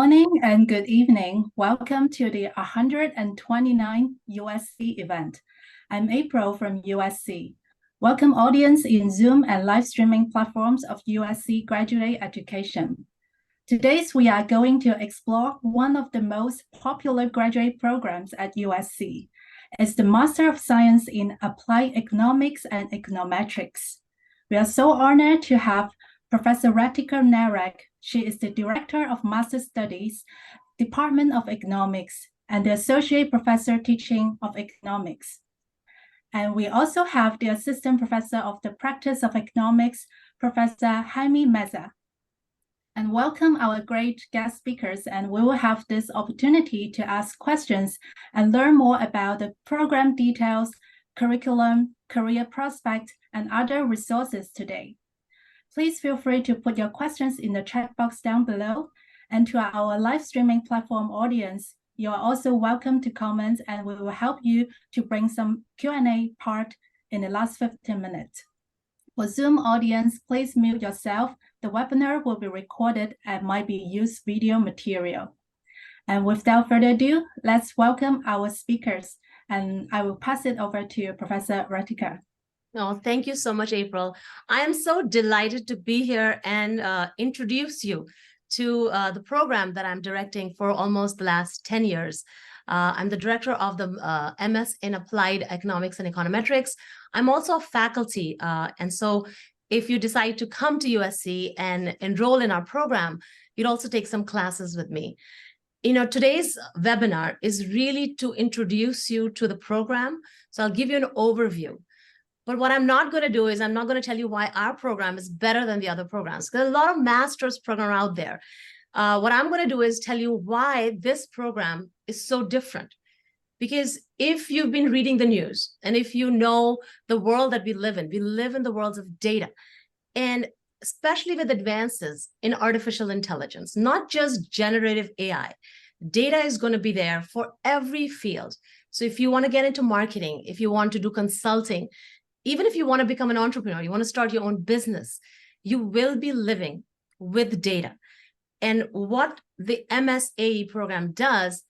morning and good evening. Welcome to the 129th USC event. I'm April from USC. Welcome audience in Zoom and live streaming platforms of USC graduate education. Today, we are going to explore one of the most popular graduate programs at USC. It's the Master of Science in Applied Economics and Econometrics. We are so honored to have Professor Ratika Narek. She is the Director of Master Studies, Department of Economics, and the Associate Professor Teaching of Economics. And we also have the Assistant Professor of the Practice of Economics, Professor Jaime Meza. And welcome our great guest speakers, and we will have this opportunity to ask questions and learn more about the program details, curriculum, career prospects, and other resources today. Please feel free to put your questions in the chat box down below. And to our live streaming platform audience, you are also welcome to comment, and we will help you to bring some Q&A part in the last 15 minutes. For Zoom audience, please mute yourself. The webinar will be recorded and might be used video material. And without further ado, let's welcome our speakers. And I will pass it over to Professor Ratika. Oh, thank you so much, April. I am so delighted to be here and introduce you to the program that I'm directing for almost the last 10 years. I'm the director of the MS in Applied Economics and Econometrics. I'm also a faculty. And so if you decide to come to USC and enroll in our program, you'd also take some classes with me. You know, today's webinar is really to introduce you to the program. So I'll give you an overview. But what I'm not going to do is I'm not going to tell you why our program is better than the other programs. There's a lot of master's program out there. What I'm going to do is tell you why this program is so different. Because if you've been reading the news and if you know the world that we live in the worlds of data. And especially with advances in artificial intelligence, not just generative AI, data is going to be there for every field. So if you want to get into marketing, if you want to do consulting, even if you want to become an entrepreneur, you want to start your own business, you will be living with data. And what the MSAE program does,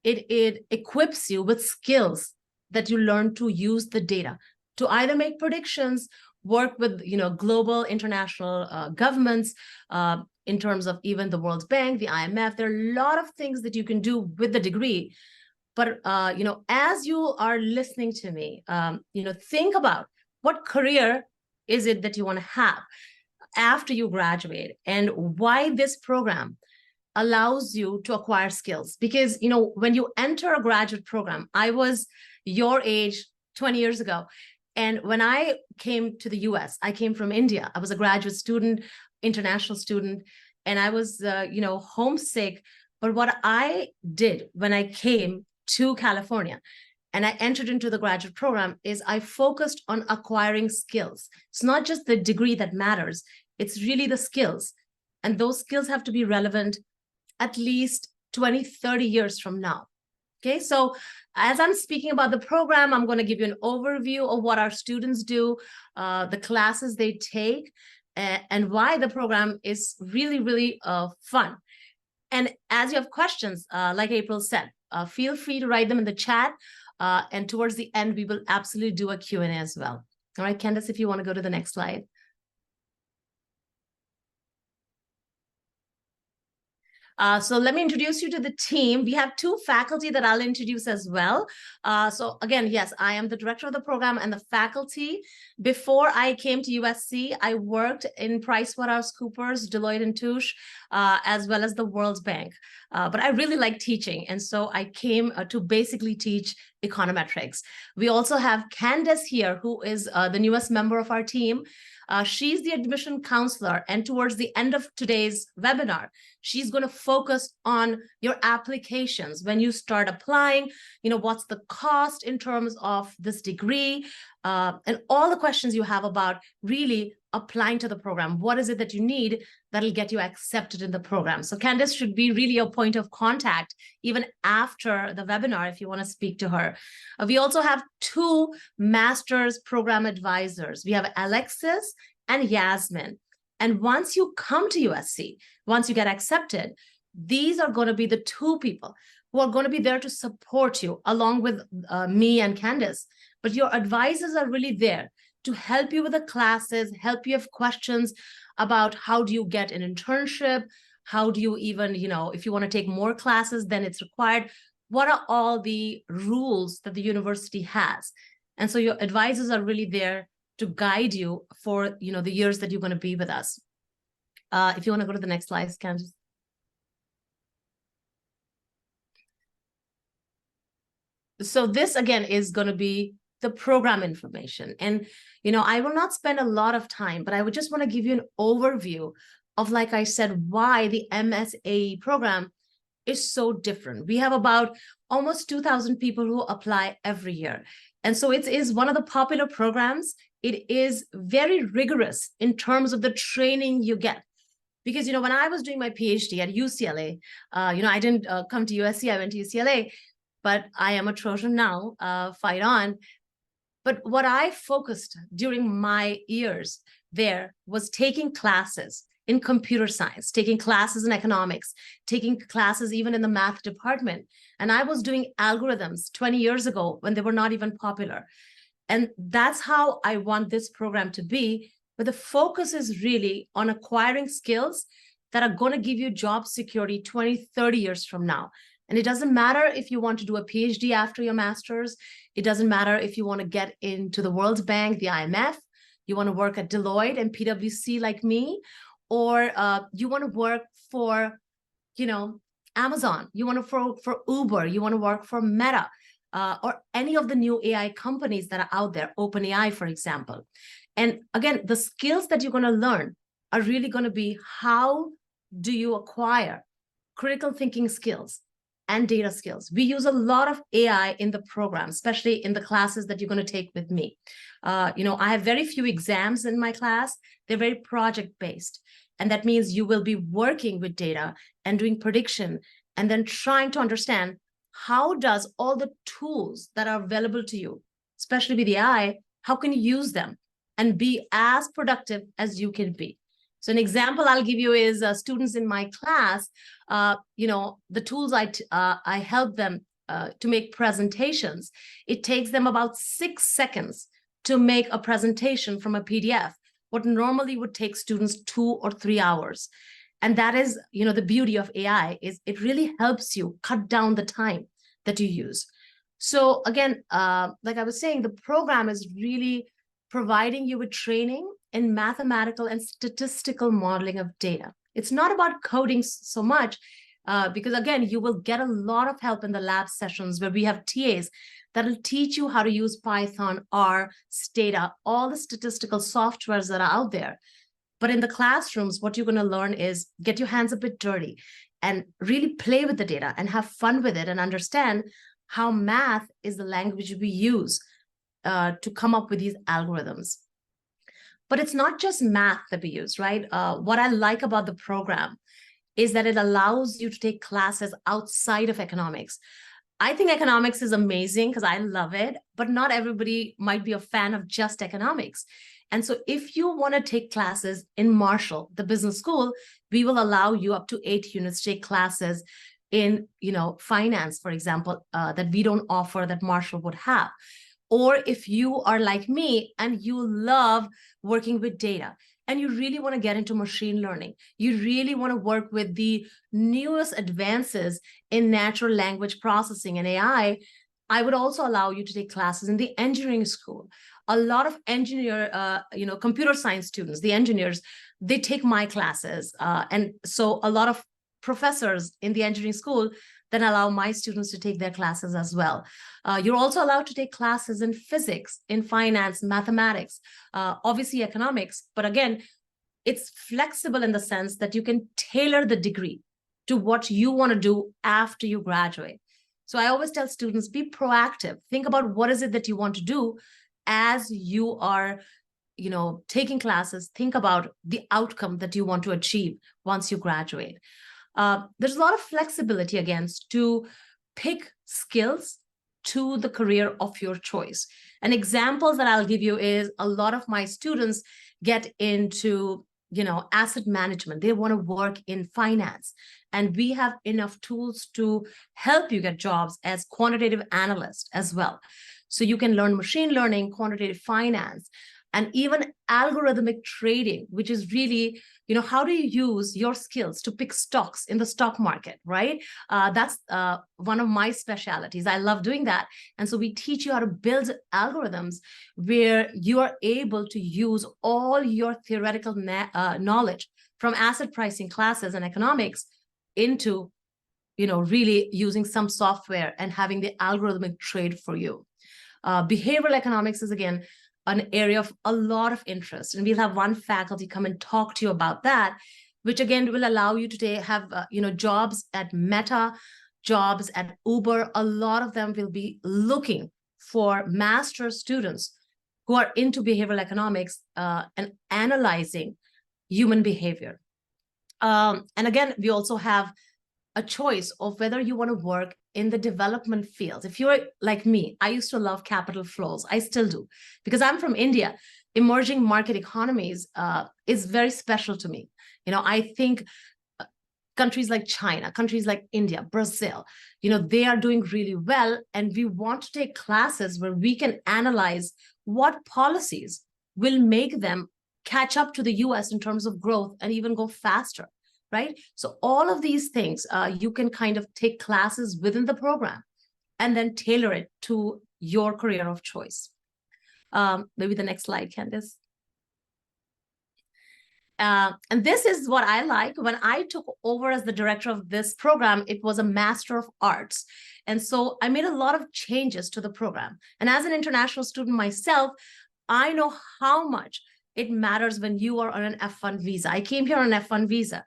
it equips you with skills that you learn to use the data to either make predictions, work with global international governments in terms of even the World Bank, the IMF. There are a lot of things that you can do with the degree. But as you are listening to me, think about what career is it that you want to have after you graduate, and why this program allows you to acquire skills. Because, when you enter a graduate program, I was your age 20 years ago. And when I came to the US, I came from India. I was a graduate student, international student, and I was, homesick. But what I did when I came to California and I entered into the graduate program is I focused on acquiring skills. It's not just the degree that matters. It's really the skills. And those skills have to be relevant at least 20, 30 years from now. Okay, so as I'm speaking about the program, I'm going to give you an overview of what our students do, the classes they take, and why the program is really, really fun. And as you have questions, like April said, feel free to write them in the chat. And towards the end, we will absolutely do a Q&A as well. All right, Candace, if you want to go to the next slide. So let me introduce you to the team. We have two faculty that I'll introduce as well. So again, yes, I am the director of the program and the faculty. Before I came to USC, I worked in PricewaterhouseCoopers, Deloitte & Touche, as well as the World Bank. But I really like teaching. And so I came to basically teach econometrics. We also have Candace here, who is the newest member of our team. She's the admission counselor, and towards the end of today's webinar, she's going to focus on your applications. When you start applying, what's the cost in terms of this degree, and all the questions you have about really applying to the program. What is it that you need that'll get you accepted in the program? So Candace should be really a point of contact even after the webinar if you want to speak to her. We also have two master's program advisors. We have Alexis and Yasmin. And once you come to USC, once you get accepted, these are going to be the two people who are going to be there to support you along with me and Candace. But your advisors are really there to help you with the classes, help you have questions about how do you get an internship, how do you even, if you want to take more classes, then it's required. What are all the rules that the university has? And so your advisors are really there to guide you for, the years that you're going to be with us. If you want to go to the next slide, Candace. So this, again, is going to be the program information. And, I will not spend a lot of time, but I would just want to give you an overview of, like I said, why the MSAE program is so different. We have about almost 2,000 people who apply every year. And so it is one of the popular programs. It is very rigorous in terms of the training you get. Because, when I was doing my PhD at UCLA, I didn't come to USC, I went to UCLA, but I am a Trojan now, fight on. But what I focused during my years there was taking classes in computer science, taking classes in economics, taking classes even in the math department. And I was doing algorithms 20 years ago when they were not even popular. And that's how I want this program to be. But the focus is really on acquiring skills that are going to give you job security 20, 30 years from now. And it doesn't matter if you want to do a PhD after your master's. It doesn't matter if you want to get into the World Bank, the IMF, you want to work at Deloitte and PwC like me, or you want to work for, Amazon, you want to for Uber, you want to work for Meta, or any of the new AI companies that are out there, OpenAI, for example. And again, the skills that you're going to learn are really going to be how do you acquire critical thinking skills and data skills. We use a lot of AI in the program, especially in the classes that you're going to take with me. I have very few exams in my class. They're very project-based. And that means you will be working with data and doing prediction and then trying to understand how does all the tools that are available to you, especially with AI, how can you use them and be as productive as you can be? So an example I'll give you is students in my class, the tools I help them to make presentations. It takes them about 6 seconds to make a presentation from a PDF, what normally would take students 2 or 3 hours. And that is, the beauty of AI is it really helps you cut down the time that you use. So again, like I was saying, the program is really providing you with training in mathematical and statistical modeling of data. It's not about coding so much, because again, you will get a lot of help in the lab sessions where we have TAs that will teach you how to use Python, R, Stata, all the statistical softwares that are out there. But in the classrooms, what you're going to learn is get your hands a bit dirty and really play with the data and have fun with it and understand how math is the language we use to come up with these algorithms. But it's not just math that we use, right? What I like about the program is that it allows you to take classes outside of economics. I think economics is amazing because I love it, but not everybody might be a fan of just economics. And so if you want to take classes in Marshall, the business school, we will allow you up to 8 units to take classes in, finance, for example, that we don't offer that Marshall would have. Or if you are like me and you love working with data and you really want to get into machine learning, you really want to work with the newest advances in natural language processing and AI, I would also allow you to take classes in the engineering school. A lot of computer science students, the engineers, they take my classes. And so a lot of professors in the engineering school then allow my students to take their classes as well. You're also allowed to take classes in physics, in finance, mathematics, obviously economics. But again, it's flexible in the sense that you can tailor the degree to what you want to do after you graduate. So I always tell students, be proactive. Think about what is it that you want to do as you are, taking classes. Think about the outcome that you want to achieve once you graduate. There's a lot of flexibility, again, to pick skills to the career of your choice. An example that I'll give you is a lot of my students get into, asset management. They want to work in finance. And we have enough tools to help you get jobs as quantitative analyst as well. So you can learn machine learning, quantitative finance, and even algorithmic trading, which is really, how do you use your skills to pick stocks in the stock market, right? That's one of my specialties. I love doing that. And so we teach you how to build algorithms where you are able to use all your theoretical knowledge from asset pricing classes and economics into, really using some software and having the algorithmic trade for you. Behavioral economics is, again, an area of a lot of interest. And we'll have one faculty come and talk to you about that, which again will allow you to have, jobs at Meta, jobs at Uber. A lot of them will be looking for master's students who are into behavioral economics and analyzing human behavior. And again, we also have a choice of whether you want to work in the development fields. If you're like me, I used to love capital flows. I still do, because I'm from India. Emerging market economies is very special to me. I think countries like China, countries like India, Brazil, they are doing really well. And we want to take classes where we can analyze what policies will make them catch up to the US in terms of growth and even go faster. Right? So all of these things, you can kind of take classes within the program and then tailor it to your career of choice. Maybe the next slide, Candice. And this is what I like. When I took over as the director of this program, it was a Master of Arts. And so I made a lot of changes to the program. And as an international student myself, I know how much it matters when you are on an F1 visa. I came here on an F1 visa.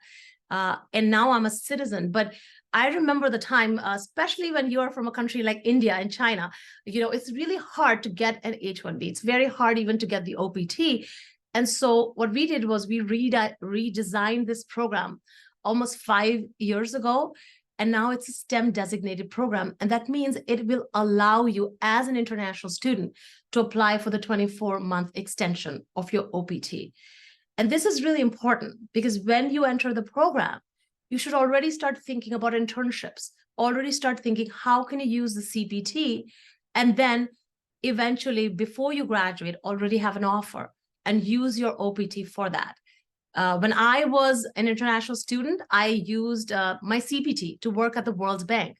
And now I'm a citizen. But I remember the time, especially when you're from a country like India and China, it's really hard to get an H-1B. It's very hard even to get the OPT. And so what we did was we redesigned this program almost 5 years ago. And now it's a STEM designated program. And that means it will allow you as an international student to apply for the 24-month extension of your OPT. And this is really important because when you enter the program, you should already start thinking about internships, already start thinking, how can you use the CPT? And then eventually, before you graduate, already have an offer and use your OPT for that. When I was an international student, I used my CPT to work at the World Bank.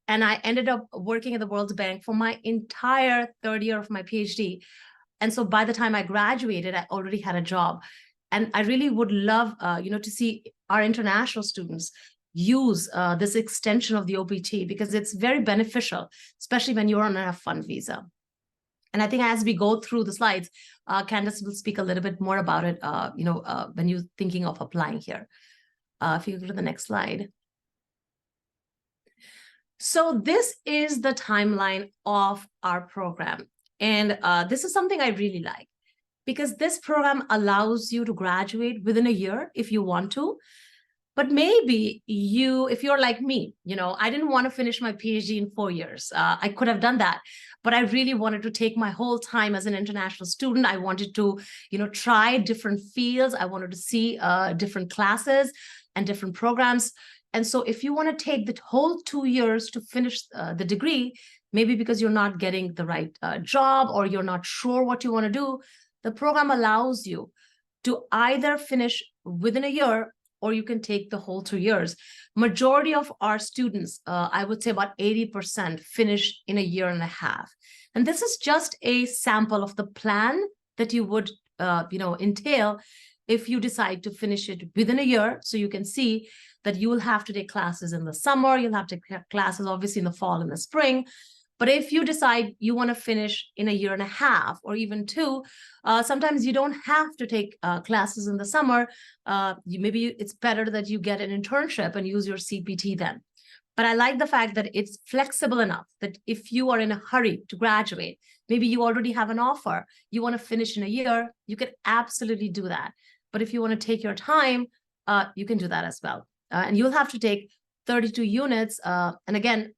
And I ended up working at the World Bank for my entire third year of my PhD. And so by the time I graduated, I already had a job. And I really would love, to see our international students use this extension of the OPT because it's very beneficial, especially when you're on an F1 visa. And I think as we go through the slides, Candice will speak a little bit more about it, when you're thinking of applying here. If you go to the next slide. So this is the timeline of our program. And this is something I really like, because this program allows you to graduate within a year if you want to. But maybe if you're like me, I didn't want to finish my PhD in 4 years. I could have done that, but I really wanted to take my whole time as an international student. I wanted to, try different fields. I wanted to see different classes and different programs. And so if you want to take the whole 2 years to finish the degree, maybe because you're not getting the right job or you're not sure what you want to do, the program allows you to either finish within a year or you can take the whole 2 years. Majority of our students, I would say about 80%, finish in a year and a half. And this is just a sample of the plan that you would, entail if you decide to finish it within a year. So you can see that you will have to take classes in the summer, you'll have to take classes obviously in the fall and the spring. But if you decide you want to finish in a year and a half or even 2, sometimes you don't have to take classes in the summer. Maybe it's better that you get an internship and use your CPT then. But I like the fact that it's flexible enough that if you are in a hurry to graduate, maybe you already have an offer, you want to finish in a year, you can absolutely do that. But if you want to take your time, you can do that as well. And you'll have to take 32 units. And again,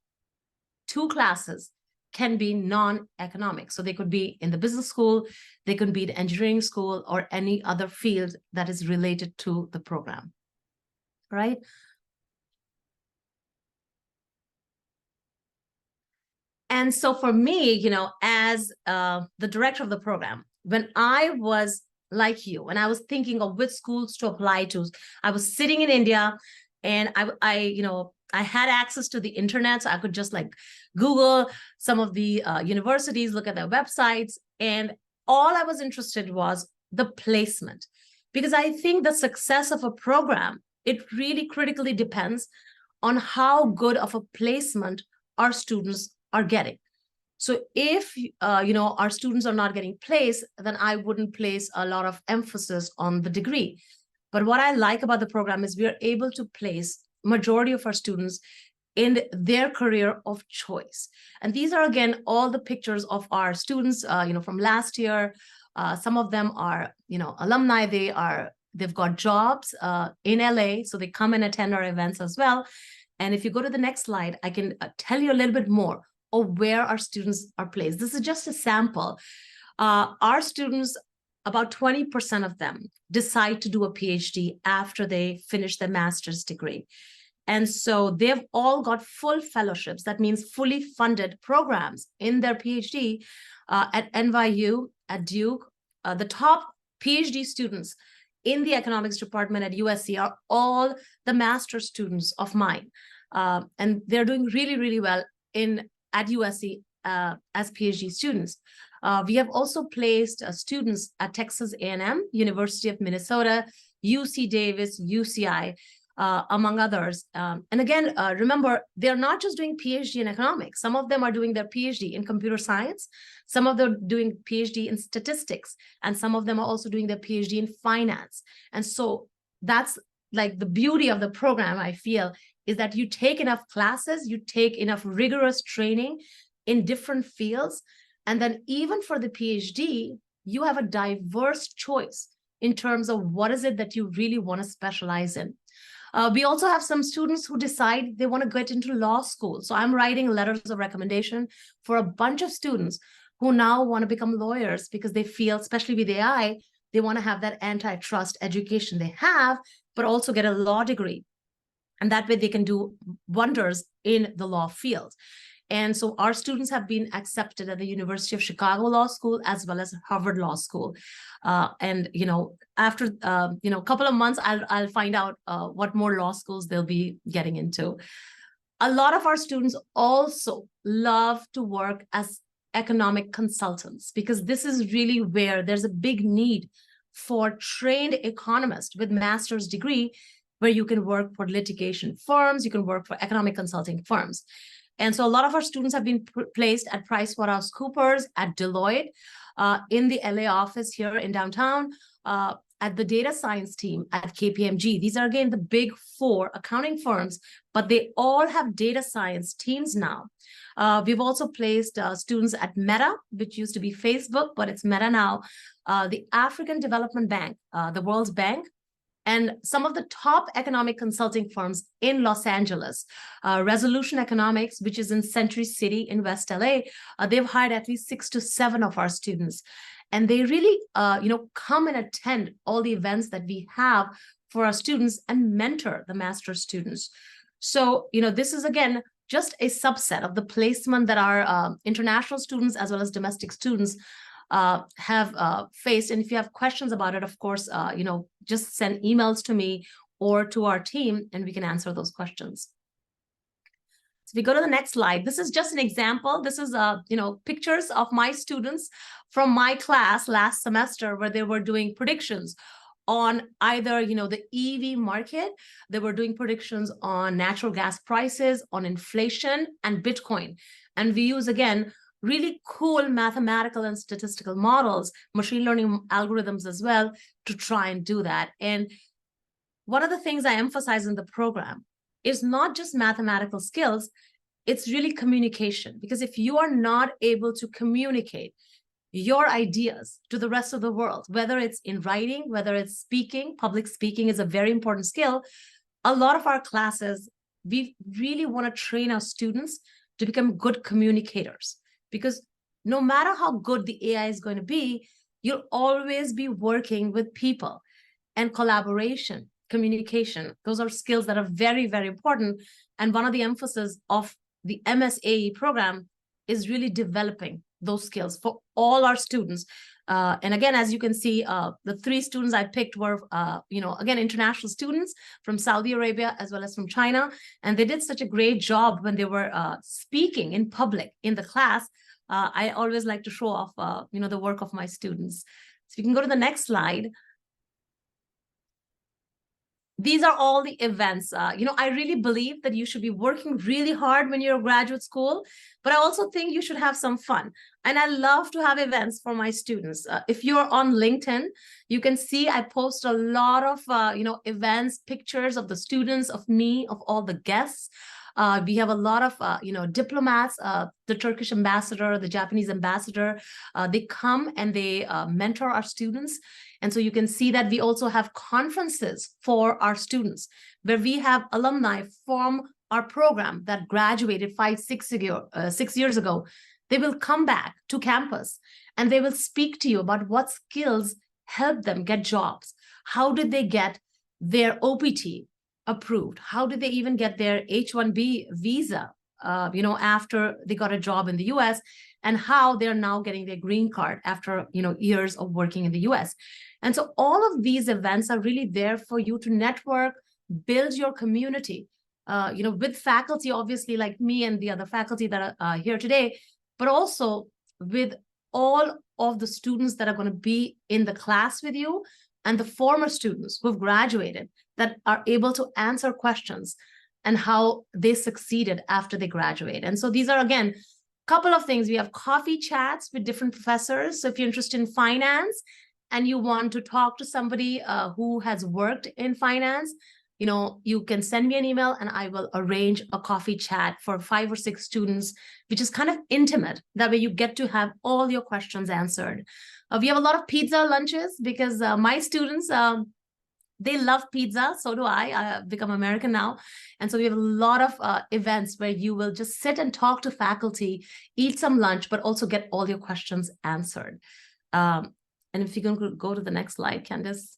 2 classes can be non-economic. So they could be in the business school, they could be in engineering school, or any other field that is related to the program, right? And so for me, as the director of the program, when I was like you, when I was thinking of which schools to apply to, I was sitting in India, and I had access to the internet, so I could just like Google some of the universities, look at their websites, and all I was interested was the placement, because I think the success of a program, it really critically depends on how good of a placement our students are getting. So if our students are not getting placed, then I wouldn't place a lot of emphasis on the degree. But what I like about the program is we are able to place majority of our students in their career of choice. And these are, again, all the pictures of our students, from last year. Some of them are, alumni. They've got jobs in LA, so they come and attend our events as well. And if you go to the next slide, I can tell you a little bit more of where our students are placed. This is just a sample. Our students, about 20% of them decide to do a PhD after they finish their master's degree. And so they've all got full fellowships. That means fully funded programs in their PhD at NYU, at Duke. The top PhD students in the economics department at USC are all the master's students of mine. And they're doing really, really well at USC as PhD students. We have also placed students at Texas A&M, University of Minnesota, UC Davis, UCI, among others. And again, remember, they're not just doing PhD in economics. Some of them are doing their PhD in computer science. Some of them are doing PhD in statistics. And some of them are also doing their PhD in finance. And so that's like the beauty of the program, I feel, is that you take enough classes, you take enough rigorous training in different fields. And then even for the PhD, you have a diverse choice in terms of what is it that you really want to specialize in. We also have some students who decide they want to get into law school. So I'm writing letters of recommendation for a bunch of students who now want to become lawyers because they feel, especially with AI, they want to have that antitrust education they have, but also get a law degree. And that way they can do wonders in the law field. And so our students have been accepted at the University of Chicago Law School as well as Harvard Law School. And after a couple of months, I'll find out what more law schools they'll be getting into. A lot of our students also love to work as economic consultants, because this is really where there's a big need for trained economists with master's degree, where you can work for litigation firms, you can work for economic consulting firms. And so a lot of our students have been placed at PricewaterhouseCoopers, at Deloitte, in the LA office here in downtown, at the data science team at KPMG. These are, again, the big four accounting firms, but they all have data science teams now. We've also placed students at Meta, which used to be Facebook, but it's Meta now, the African Development Bank, the World's Bank, and some of the top economic consulting firms in Los Angeles. Resolution Economics, which is in Century City in West LA, they've hired at least 6 to 7 of our students. And they really, come and attend all the events that we have for our students and mentor the master's students. So, this is, again, just a subset of the placement that our international students as well as domestic students have faced. And if you have questions about it, of course, just send emails to me or to our team, and we can answer those questions. So if we go to the next slide, this is just an example. This is, pictures of my students from my class last semester, where they were doing predictions on either, the EV market. They were doing predictions on natural gas prices, on inflation, and Bitcoin. And we use, again, really cool mathematical and statistical models, machine learning algorithms as well, to try and do that. And one of the things I emphasize in the program is not just mathematical skills, it's really communication. Because if you are not able to communicate your ideas to the rest of the world, whether it's in writing, whether it's speaking, public speaking is a very important skill. A lot of our classes, we really want to train our students to become good communicators. Because no matter how good the AI is going to be, you'll always be working with people, and collaboration, communication. Those are skills that are very, very important. And one of the emphasis of the MSAE program is really developing those skills for all our students. And again, as you can see, the 3 students I picked were, again, international students from Saudi Arabia as well as from China. And they did such a great job when they were speaking in public in the class. I always like to show off, the work of my students. So you can go to the next slide. These are all the events. I really believe that you should be working really hard when you're in graduate school, but I also think you should have some fun. And I love to have events for my students. If you're on LinkedIn, you can see I post a lot of, events, pictures of the students, of me, of all the guests. We have a lot of, diplomats, the Turkish ambassador, the Japanese ambassador. They come and they mentor our students. And so you can see that we also have conferences for our students where we have alumni from our program that graduated 6 years ago. They will come back to campus and they will speak to you about what skills helped them get jobs. How did they get their OPT approved? How did they even get their H-1B visa, after they got a job in the US, and how they're now getting their green card after, years of working in the US. And so all of these events are really there for you to network, build your community, with faculty, obviously, like me and the other faculty that are here today, but also with all of the students that are going to be in the class with you and the former students who've graduated that are able to answer questions and how they succeeded after they graduate. And so these are, again, a couple of things. We have coffee chats with different professors. So if you're interested in finance and you want to talk to somebody who has worked in finance, you can send me an email and I will arrange a coffee chat for 5 or 6 students, which is kind of intimate. That way you get to have all your questions answered. We have a lot of pizza lunches because my students, they love pizza. So do I. I've become American now. And so we have a lot of events where you will just sit and talk to faculty, eat some lunch, but also get all your questions answered. And if you can go to the next slide, Candice.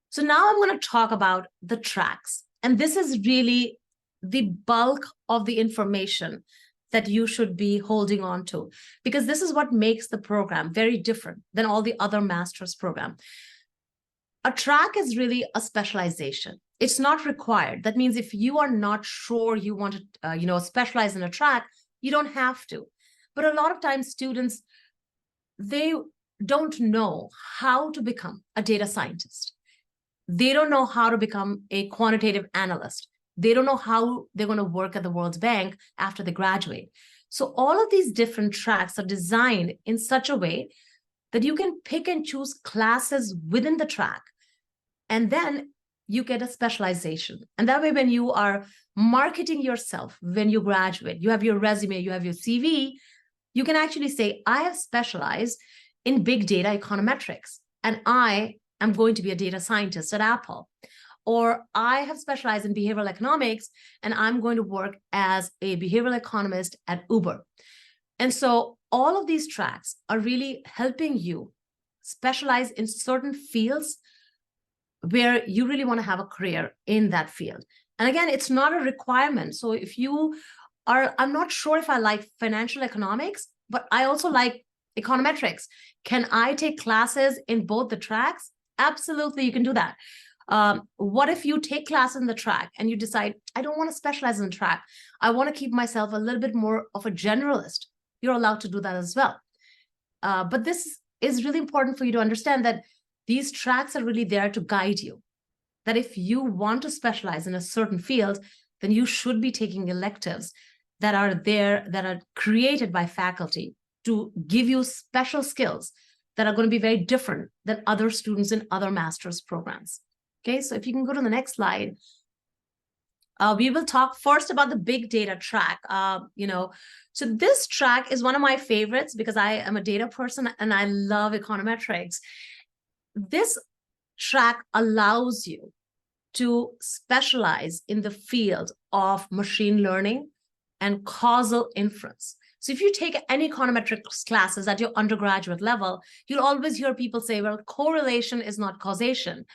So now I'm going to talk about the tracks. And this is really the bulk of the information that you should be holding on to, because this is what makes the program very different than all the other master's program. A track is really a specialization. It's not required. That means if you are not sure you want to, specialize in a track, you don't have to. But a lot of times students, they don't know how to become a data scientist. They don't know how to become a quantitative analyst. They don't know how they're going to work at the World Bank after they graduate. So all of these different tracks are designed in such a way that you can pick and choose classes within the track. And then you get a specialization. And that way, when you are marketing yourself, when you graduate, you have your resume, you have your CV, you can actually say, I have specialized in big data econometrics, and I am going to be a data scientist at Apple. Or I have specialized in behavioral economics, and I'm going to work as a behavioral economist at Uber. And so all of these tracks are really helping you specialize in certain fields where you really want to have a career in that field. And again, it's not a requirement. So if you are, I'm not sure if I like financial economics, but I also like econometrics. Can I take classes in both the tracks? Absolutely, you can do that. What if you take class in the track and you decide, I don't want to specialize in the track. I want to keep myself a little bit more of a generalist. You're allowed to do that as well. But this is really important for you to understand that these tracks are really there to guide you. That if you want to specialize in a certain field, then you should be taking electives that are there, that are created by faculty to give you special skills that are going to be very different than other students in other master's programs. Okay, so if you can go to the next slide. We will talk first about the big data track. So this track is one of my favorites because I am a data person and I love econometrics. This track allows you to specialize in the field of machine learning and causal inference. So if you take any econometrics classes at your undergraduate level, you'll always hear people say, well, correlation is not causation.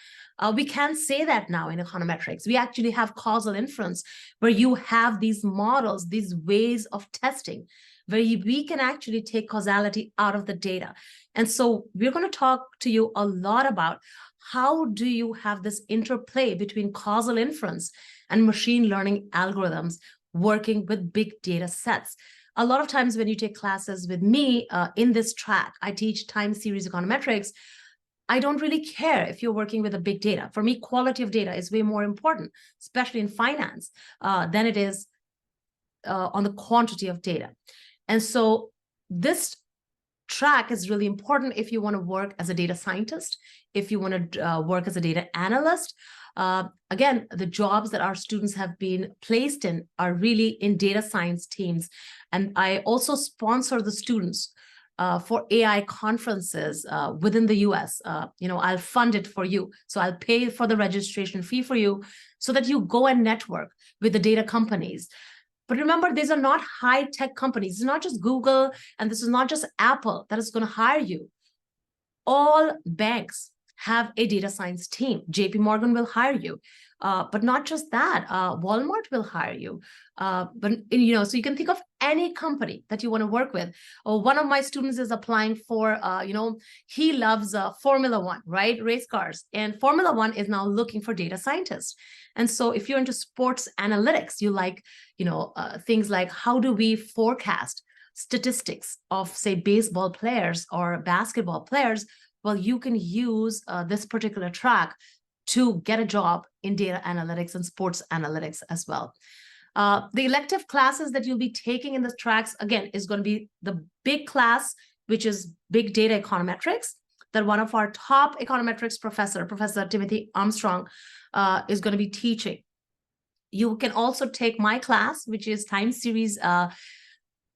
We can't say that now in econometrics. We actually have causal inference, where you have these models, these ways of testing, where we can actually take causality out of the data. And so we're going to talk to you a lot about how do you have this interplay between causal inference and machine learning algorithms working with big data sets. A lot of times when you take classes with me in this track, I teach time series econometrics. I don't really care if you're working with a big data. For me, quality of data is way more important, especially in finance, than it is on the quantity of data. And so this track is really important if you want to work as a data scientist, if you want to work as a data analyst. Again, the jobs that our students have been placed in are really in data science teams. And I also sponsor the students for AI conferences within the US. I'll fund it for you. So I'll pay for the registration fee for you so that you go and network with the data companies. But remember, these are not high-tech companies. It's not just Google, and this is not just Apple that is going to hire you. All banks have a data science team. JP Morgan will hire you. But not just that, Walmart will hire you. So you can think of any company that you want to work with. One of my students is applying for, he loves Formula One, right? Race cars. And Formula One is now looking for data scientists. And so if you're into sports analytics, you like, things like how do we forecast statistics of, say, baseball players or basketball players, well, you can use this particular track to get a job in data analytics and sports analytics as well. The elective classes that you'll be taking in the tracks, again, is going to be the big class, which is big data econometrics, that one of our top econometrics Professor Timothy Armstrong, is going to be teaching. You can also take my class, which is time series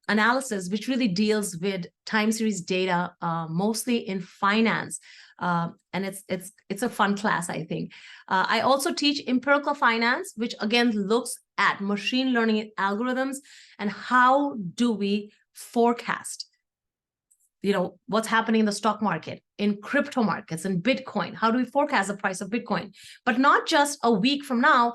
analysis, which really deals with time series data, mostly in finance. And it's a fun class, I think. I also teach empirical finance, which again looks at machine learning algorithms and how do we forecast, what's happening in the stock market, in crypto markets, in Bitcoin. How do we forecast the price of Bitcoin? But not just a week from now.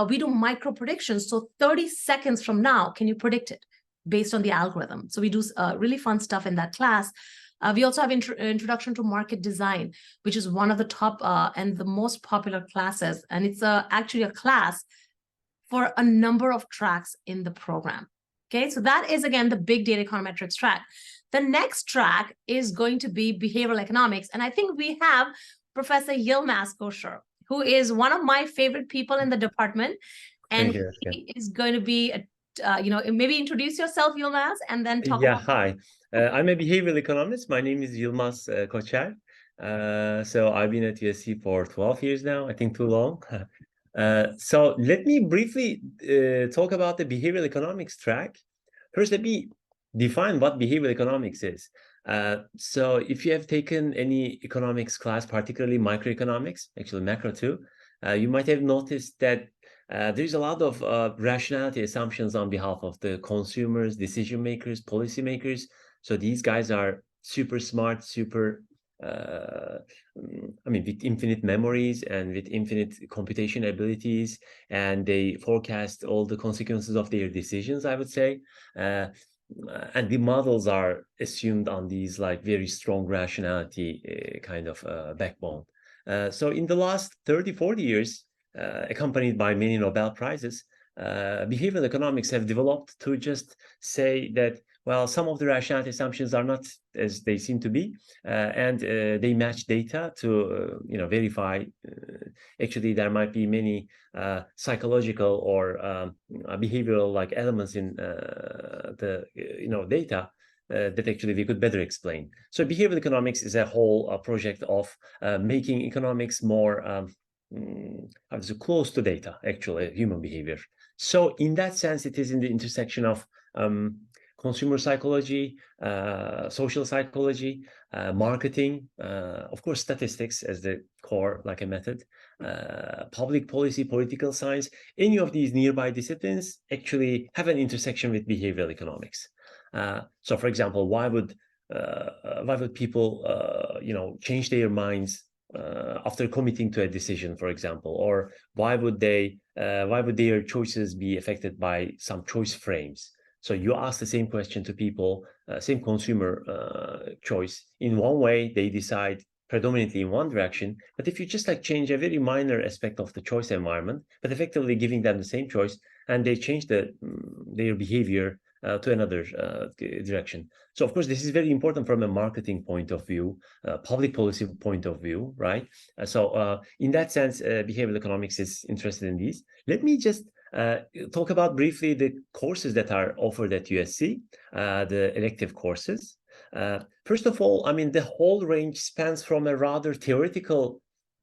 We do micro predictions. So 30 seconds from now, can you predict it based on the algorithm? So we do really fun stuff in that class. We also have introduction to market design, which is one of the top and the most popular classes. And it's actually a class for a number of tracks in the program. Okay, so that is, again, the big data econometrics track. The next track is going to be behavioral economics. And I think we have Professor Yilmaz Koshar, who is one of my favorite people in the department. And he is going to be, maybe introduce yourself, Yilmaz, and then talk about... Hi. I'm a behavioral economist. My name is Yilmaz Koçer. So I've been at USC for 12 years now, I think too long. So let me briefly talk about the behavioral economics track. First, let me define what behavioral economics is. So if you have taken any economics class, particularly microeconomics, actually macro too, you might have noticed that there's a lot of rationality assumptions on behalf of the consumers, decision makers, policymakers. So these guys are super smart, with infinite memories and with infinite computation abilities, and they forecast all the consequences of their decisions, I would say. And the models are assumed on these like very strong rationality kind of backbone. So in the last 30, 40 years, accompanied by many Nobel Prizes, behavioral economics have developed to just say that, well, some of the rationality assumptions are not as they seem to be, and they match data to, verify. Actually, there might be many psychological or behavioral like elements in the data that actually we could better explain. So behavioral economics is a whole project of making economics more close to data, actually, human behavior. So in that sense, it is in the intersection of consumer psychology, social psychology, marketing, of course, statistics as the core, like a method, public policy, political science. Any of these nearby disciplines actually have an intersection with behavioral economics. So, for example, why would people, change their minds after committing to a decision, for example, or why would their choices be affected by some choice frames? So you ask the same question to people, same consumer choice. In one way, they decide predominantly in one direction, but if you just like change a very minor aspect of the choice environment, but effectively giving them the same choice, and they change their behavior to another direction. So of course, this is very important from a marketing point of view, public policy point of view, right? So in that sense, behavioral economics is interested in these. Let me just talk about briefly the courses that are offered at USC, the elective courses. First of all, I mean, the whole range spans from a rather theoretical,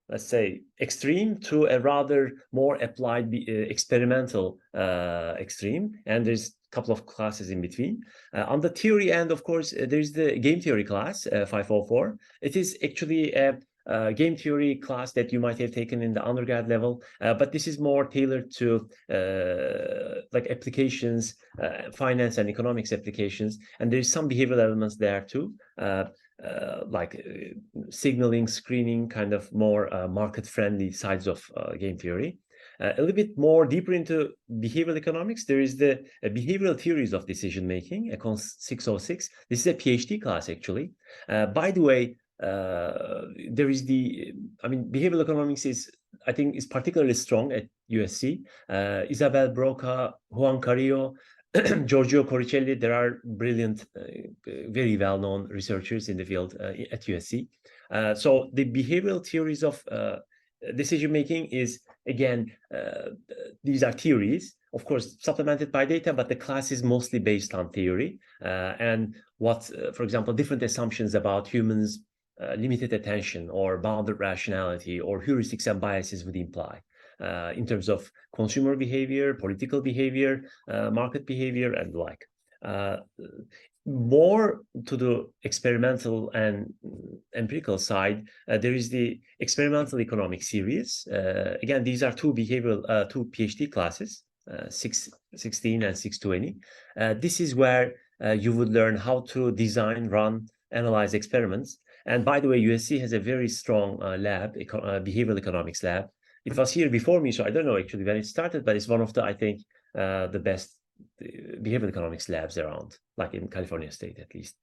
let's say, extreme to a rather more applied experimental extreme. And there's a couple of classes in between. On the theory end, of course, there's the game theory class, 504. It is actually a game theory class that you might have taken in the undergrad level, but this is more tailored to like applications, finance and economics applications, and there's some behavioral elements there too, like signaling, screening, kind of more market-friendly sides of game theory. A little bit more deeper into behavioral economics, there is the behavioral theories of decision making, Econ 606. This is a PhD class, actually. By the way, there is behavioral economics I think is particularly strong at USC. Isabel Broca, Juan Carrillo, Giorgio Coricelli, there are brilliant, very well-known researchers in the field at USC. So the behavioral theories of decision-making is, again, these are theories, of course, supplemented by data, but the class is mostly based on theory and what, for example, different assumptions about humans' limited attention or bounded rationality or heuristics and biases would imply in terms of consumer behavior, political behavior, market behavior, and the like. More to the experimental and empirical side, there is the experimental economics series. Again, these are two PhD classes, 616 and 620. This is where you would learn how to design, run, analyze experiments. And by the way, USC has a very strong lab, behavioral economics lab. It was here before me, so I don't know actually when it started, but it's one of the, I think, the best behavioral economics labs around, like in California State at least.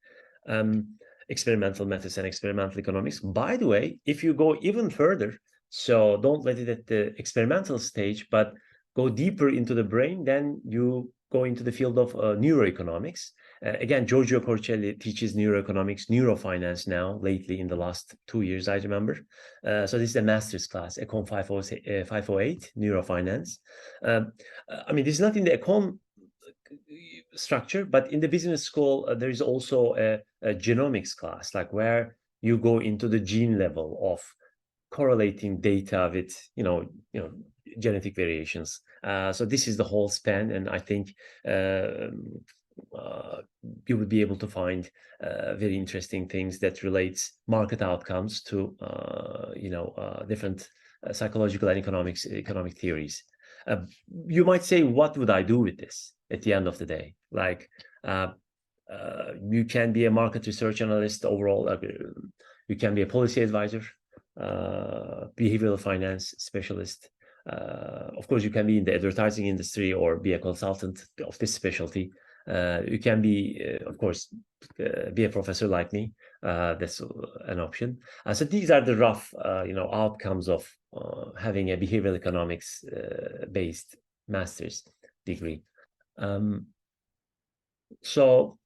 Experimental methods and experimental economics. By the way, if you go even further, so don't let it at the experimental stage, but go deeper into the brain, then you go into the field of neuroeconomics. Again, Giorgio Coricelli teaches neuroeconomics, neurofinance now, lately in the last 2 years, I remember. So this is a master's class, Econ 508, neurofinance. This is not in the Econ structure, but in the business school, there is also a genomics class, like where you go into the gene level of correlating data with, genetic variations. So this is the whole span, and I think you would be able to find very interesting things that relates market outcomes to different psychological and economic theories. You might say, what would I do with this at the end of the day? Like, you can be a market research analyst overall. You can be a policy advisor, behavioral finance specialist. Of course, you can be in the advertising industry or be a consultant of this specialty. You can be, of course, be a professor like me. That's an option. So these are the rough, outcomes of having a behavioral economics based master's degree. So,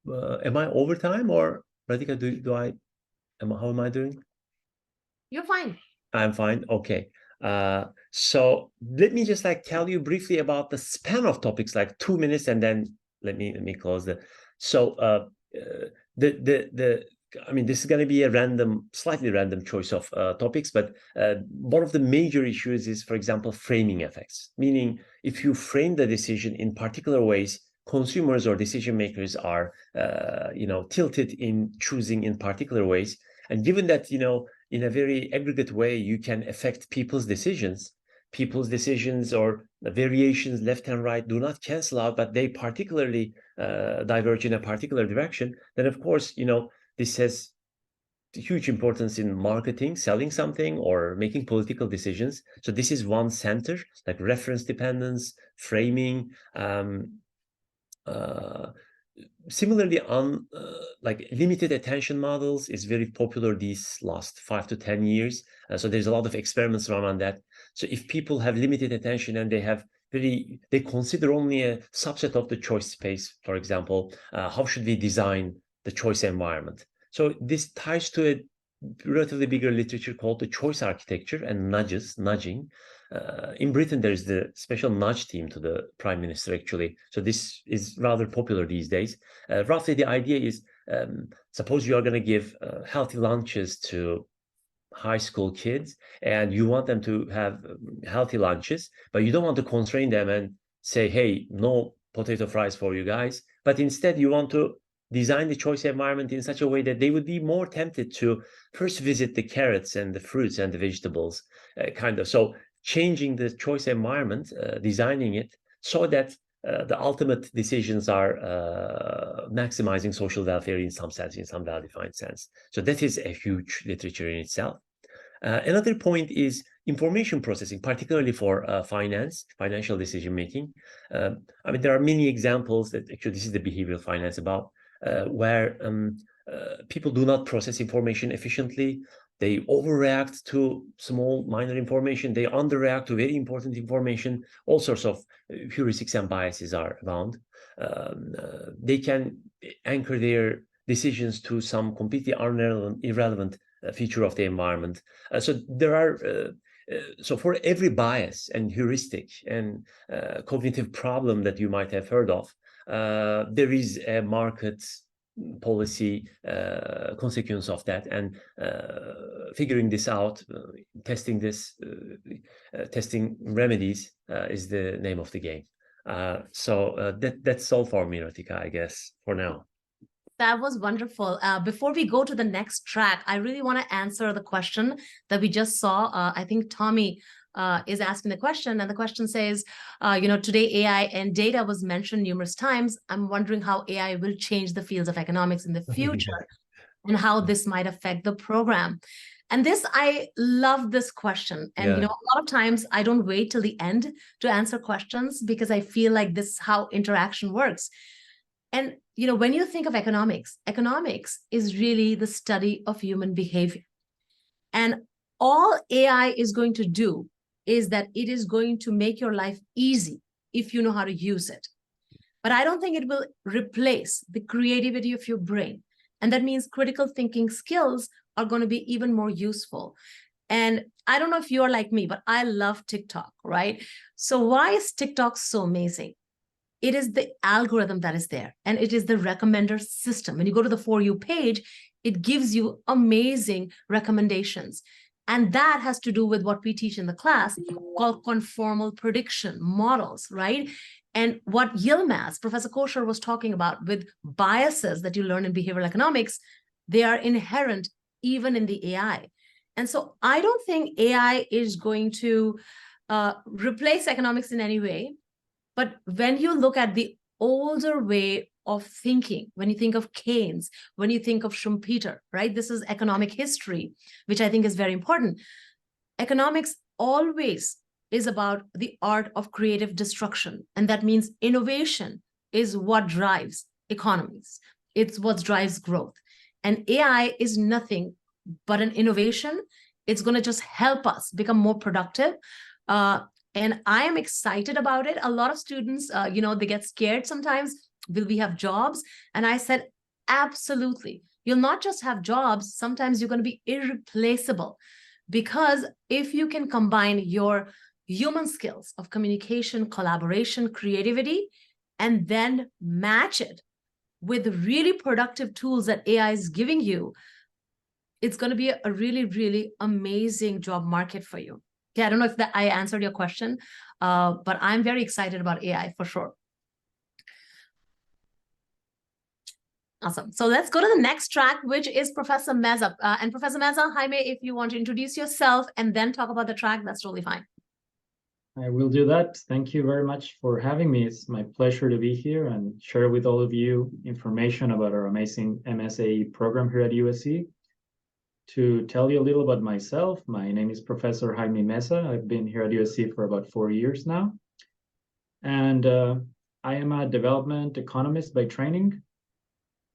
am I over time, or Radhika, how am I doing? You're fine. I'm fine. Okay. So let me just tell you briefly about the span of topics, like 2 minutes, and then let me close the. So this is going to be a slightly random choice of topics, but one of the major issues is, for example, framing effects. Meaning, if you frame the decision in particular ways, consumers or decision makers are, tilted in choosing in particular ways. And given that, in a very aggregate way, you can affect people's decisions, people's decisions or variations left and right do not cancel out, but they particularly diverge in a particular direction, then of course, this has huge importance in marketing, selling something, or making political decisions. So this is one center, like reference dependence, framing. Similarly, on like limited attention models is very popular these last 5 to 10 years. So there's a lot of experiments around on that. So if people have limited attention and they consider only a subset of the choice space, for example, how should we design the choice environment? So this ties to a relatively bigger literature called the choice architecture and nudging. In Britain, there's the special nudge team to the prime minister, actually. So this is rather popular these days. Roughly, the idea is, suppose you are going to give healthy lunches to high school kids, and you want them to have healthy lunches, but you don't want to constrain them and say, hey, no potato fries for you guys. But instead, you want to design the choice environment in such a way that they would be more tempted to first visit the carrots and the fruits and the vegetables, So changing the choice environment, designing it so that the ultimate decisions are maximizing social welfare in some sense, in some well-defined sense. So that is a huge literature in itself. Another point is information processing, particularly for financial decision-making. I mean, there are many examples that actually this is the behavioral finance about, where people do not process information efficiently. They overreact to small, minor information. They underreact to very important information. All sorts of heuristics and biases are around. They can anchor their decisions to some completely irrelevant feature of the environment. So there are, so for every bias and heuristic and cognitive problem that you might have heard of, there is a market policy consequence of that, and figuring this out, testing remedies is the name of the game. So that's all for me, Ratika, I guess, for now. That was wonderful. Before we go to the next track, I really want to answer the question that we just saw. I think Tommy is asking the question, and the question says, today AI and data was mentioned numerous times. I'm wondering how AI will change the fields of economics in the future and how this might affect the program. And I love this question. And, a lot of times I don't wait till the end to answer questions because I feel like this is how interaction works. And, when you think of economics is really the study of human behavior. And all AI is going to do is that it is going to make your life easy if you know how to use it. But I don't think it will replace the creativity of your brain. And that means critical thinking skills are going to be even more useful. And I don't know if you're like me, but I love TikTok, right? So why is TikTok so amazing? It is the algorithm that is there, and it is the recommender system. When you go to the For You page, it gives you amazing recommendations. And that has to do with what we teach in the class called conformal prediction models, right? And what Yilmaz, Professor Kosher, was talking about with biases that you learn in behavioral economics, they are inherent even in the AI. And so I don't think AI is going to replace economics in any way. But when you look at the older way of thinking, when you think of Keynes, when you think of Schumpeter, right? This is economic history, which I think is very important. Economics always is about the art of creative destruction. And that means innovation is what drives economies. It's what drives growth. And AI is nothing but an innovation. It's going to just help us become more productive. And I am excited about it. A lot of students, they get scared sometimes. Will we have jobs? And I said, absolutely. You'll not just have jobs. Sometimes you're going to be irreplaceable. Because if you can combine your human skills of communication, collaboration, creativity, and then match it with really productive tools that AI is giving you, it's going to be a really, really amazing job market for you. Yeah, I don't know if I answered your question, but I'm very excited about AI for sure. Awesome. So let's go to the next track, which is Professor Meza. And Professor Meza, Jaime, if you want to introduce yourself and then talk about the track, that's totally fine. I will do that. Thank you very much for having me. It's my pleasure to be here and share with all of you information about our amazing MSAE program here at USC. To tell you a little about myself, my name is Professor Jaime Mesa. I've been here at USC for about 4 years now. And I am a development economist by training.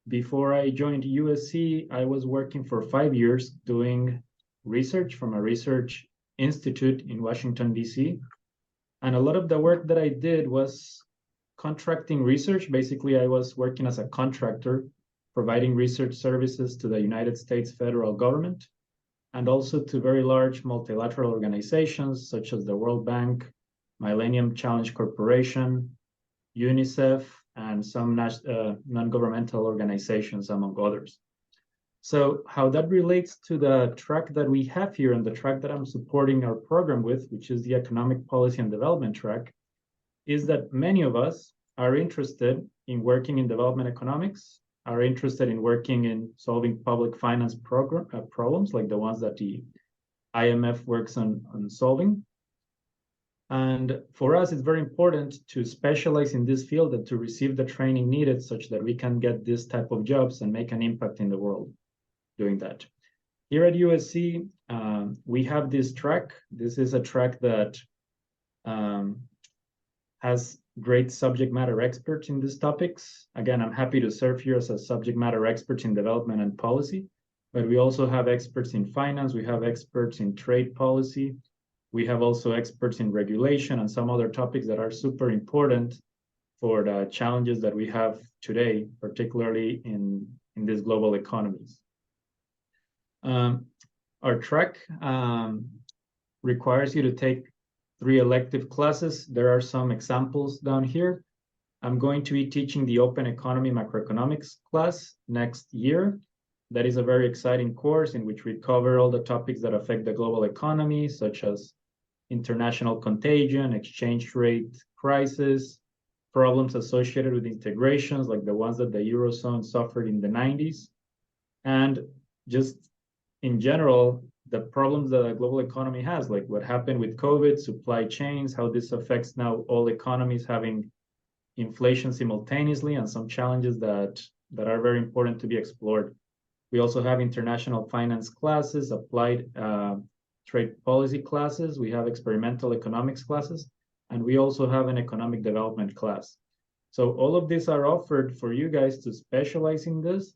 Before I joined USC, I was working for 5 years doing research from a research institute in Washington, D.C. And a lot of the work that I did was contracting research. Basically, I was working as a contractor, providing research services to the United States federal government and also to very large multilateral organizations such as the World Bank, Millennium Challenge Corporation, UNICEF, and some non-governmental organizations, among others. So how that relates to the track that we have here and the track that I'm supporting our program with, which is the Economic Policy and Development track, is that many of us are interested in working in development economics, are interested in working in solving public finance problems like the ones that the IMF works on solving. And for us, it's very important to specialize in this field and to receive the training needed such that we can get this type of jobs and make an impact in the world doing that. Here at USC, we have this track. This is a track that has great subject matter experts in these topics. Again, I'm happy to serve here as a subject matter expert in development and policy, but we also have experts in finance, we have experts in trade policy, we have also experts in regulation and some other topics that are super important for the challenges that we have today, particularly in these global economies. Our track requires you to take 3 elective classes. There are some examples down here. I'm going to be teaching the Open Economy Macroeconomics class next year. That is a very exciting course in which we cover all the topics that affect the global economy, such as international contagion, exchange rate crisis, problems associated with integrations like the ones that the Eurozone suffered in the 90s, and just in general, the problems that the global economy has, like what happened with COVID, supply chains, how this affects now all economies having inflation simultaneously, and some challenges that are very important to be explored. We also have international finance classes, applied trade policy classes. We have experimental economics classes, and we also have an economic development class. So all of these are offered for you guys to specialize in this.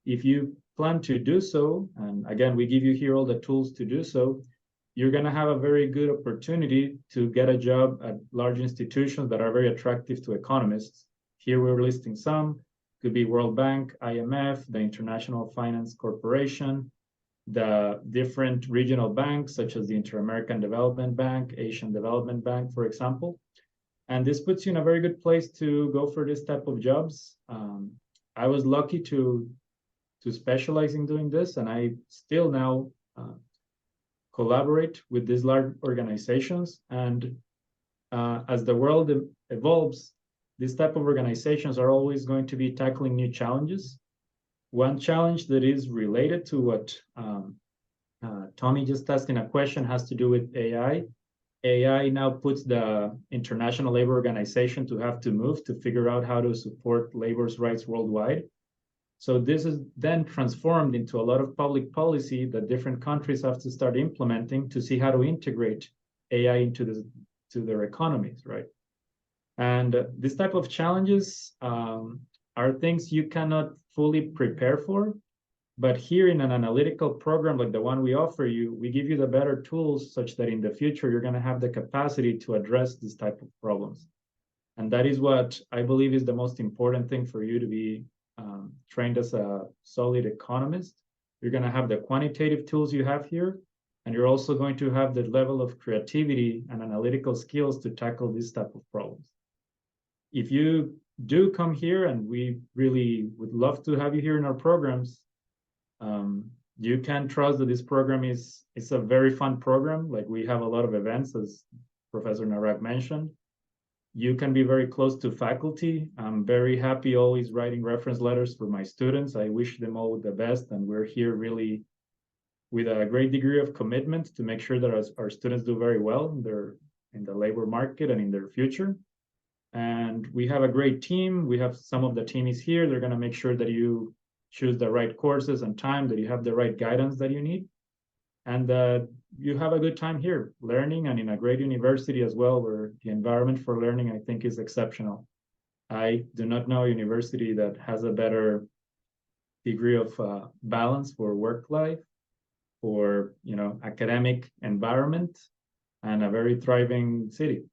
If you plan to do so, and again, we give you here all the tools to do so, you're going to have a very good opportunity to get a job at large institutions that are very attractive to economists. Here we're listing some. Could be World Bank, IMF, the International Finance Corporation, the different regional banks, such as the Inter-American Development Bank, Asian Development Bank, for example. And this puts you in a very good place to go for this type of jobs. I was lucky to specialize in doing this, and I still now collaborate with these large organizations. And as the world evolves, these type of organizations are always going to be tackling new challenges. One challenge that is related to what Tommy just asked in a question has to do with AI. AI now puts the International Labor Organization to have to move to figure out how to support labor's rights worldwide. So this is then transformed into a lot of public policy that different countries have to start implementing to see how to integrate AI into their economies, right? And this type of challenges are things you cannot fully prepare for. But here in an analytical program like the one we offer you, we give you the better tools such that in the future, you're going to have the capacity to address this type of problems. And that is what I believe is the most important thing for you to be trained as a solid economist. You're going to have the quantitative tools you have here, and you're also going to have the level of creativity and analytical skills to tackle this type of problems. If you do come here, and we really would love to have you here in our programs, you can trust that this program is a very fun program. Like, we have a lot of events, as Professor Narak mentioned. You can be very close to faculty. I'm very happy always writing reference letters for my students. I wish them all the best, and we're here really with a great degree of commitment to make sure that our students do very well in their in the labor market and in their future. And we have a great team. We have some of the team is here. They're going to make sure that you choose the right courses and time, that you have the right guidance that you need, and you have a good time here learning, and in a great university as well, where the environment for learning, I think, is exceptional. I do not know a university that has a better degree of balance for work life, for academic environment, and a very thriving city.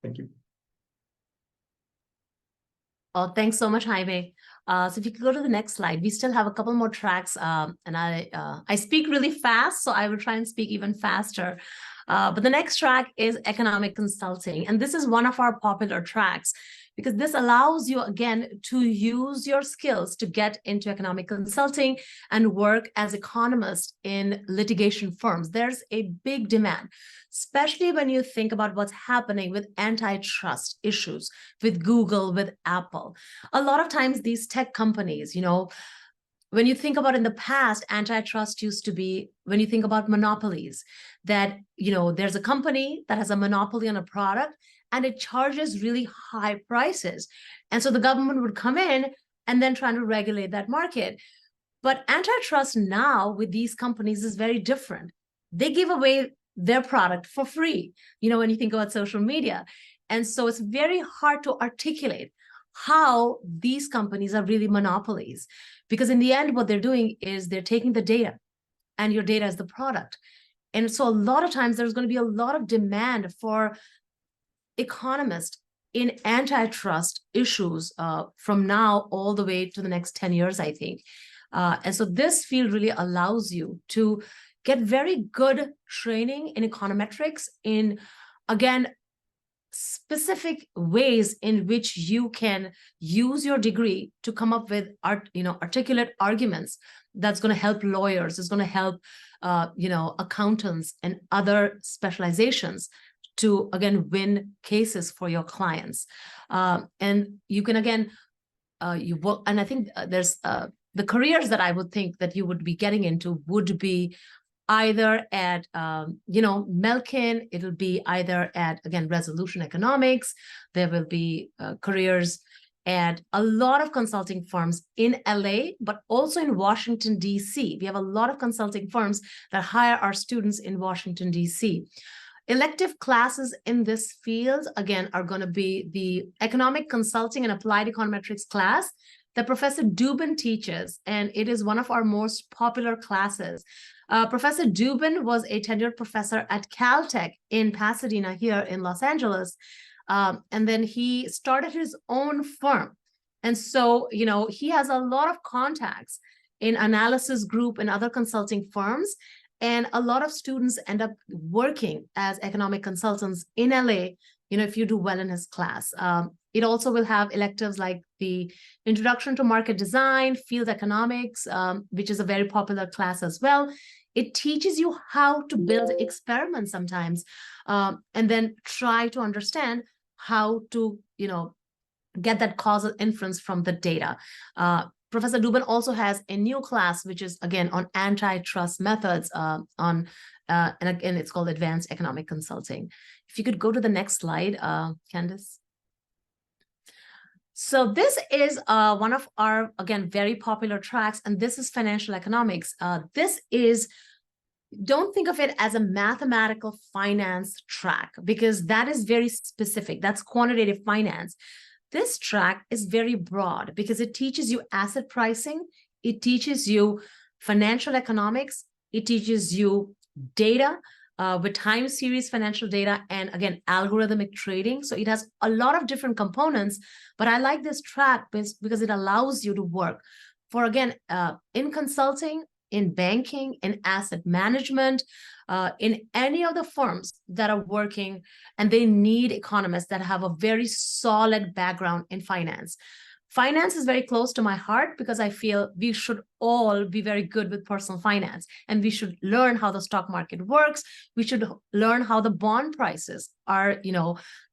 Thank you. Oh, thanks so much, Jaime. So if you could go to the next slide, we still have a couple more tracks, and I speak really fast, so I will try and speak even faster. But the next track is economic consulting, and this is one of our popular tracks because this allows you, again, to use your skills to get into economic consulting and work as economists in litigation firms. There's a big demand, especially when you think about what's happening with antitrust issues, with Google, with Apple. A lot of times these tech companies, when you think about in the past, antitrust used to be, when you think about monopolies, that, there's a company that has a monopoly on a product and it charges really high prices. And so the government would come in and then try to regulate that market. But antitrust now with these companies is very different. They give away their product for free, when you think about social media. And so it's very hard to articulate how these companies are really monopolies. Because in the end, what they're doing is they're taking the data, and your data is the product. And so a lot of times there's going to be a lot of demand for economists in antitrust issues from now all the way to the next 10 years, I think. And so this field really allows you to get very good training in econometrics, in, again, specific ways in which you can use your degree to come up with articulate arguments that's going to help lawyers, is going to help accountants and other specializations to, again, win cases for your clients. And you can, again, you work, and I think there's the careers that I would think that you would be getting into would be either at, Melkin, it'll be either at, again, resolution economics. There will be careers at a lot of consulting firms in LA, but also in Washington, DC. We have a lot of consulting firms that hire our students in Washington, DC. Elective classes in this field, again, are going to be the economic consulting and applied econometrics class that Professor Dubin teaches, and it is one of our most popular classes. Professor Dubin was a tenured professor at Caltech in Pasadena here in Los Angeles, and then he started his own firm. And so, he has a lot of contacts in analysis group and other consulting firms, and a lot of students end up working as economic consultants in LA, if you do well in his class. It also will have electives like the Introduction to Market Design, Field Economics, which is a very popular class as well. It teaches you how to build experiments sometimes, and then try to understand how to, get that causal inference from the data. Professor Dubin also has a new class, which is, again, on antitrust methods, and again, it's called Advanced Economic Consulting. If you could go to the next slide, Candice. So this is one of our, again, very popular tracks, and this is financial economics. Don't think of it as a mathematical finance track, because that is very specific. That's quantitative finance. This track is very broad because it teaches you asset pricing, it teaches you financial economics, it teaches you data with time series financial data, and, again, algorithmic trading. So it has a lot of different components, but I like this track because it allows you to work for, again, in consulting, in banking, in asset management, in any of the firms that are working, and they need economists that have a very solid background in finance. Finance is very close to my heart because I feel we should all be very good with personal finance, and we should learn how the stock market works. We should learn how the bond prices are,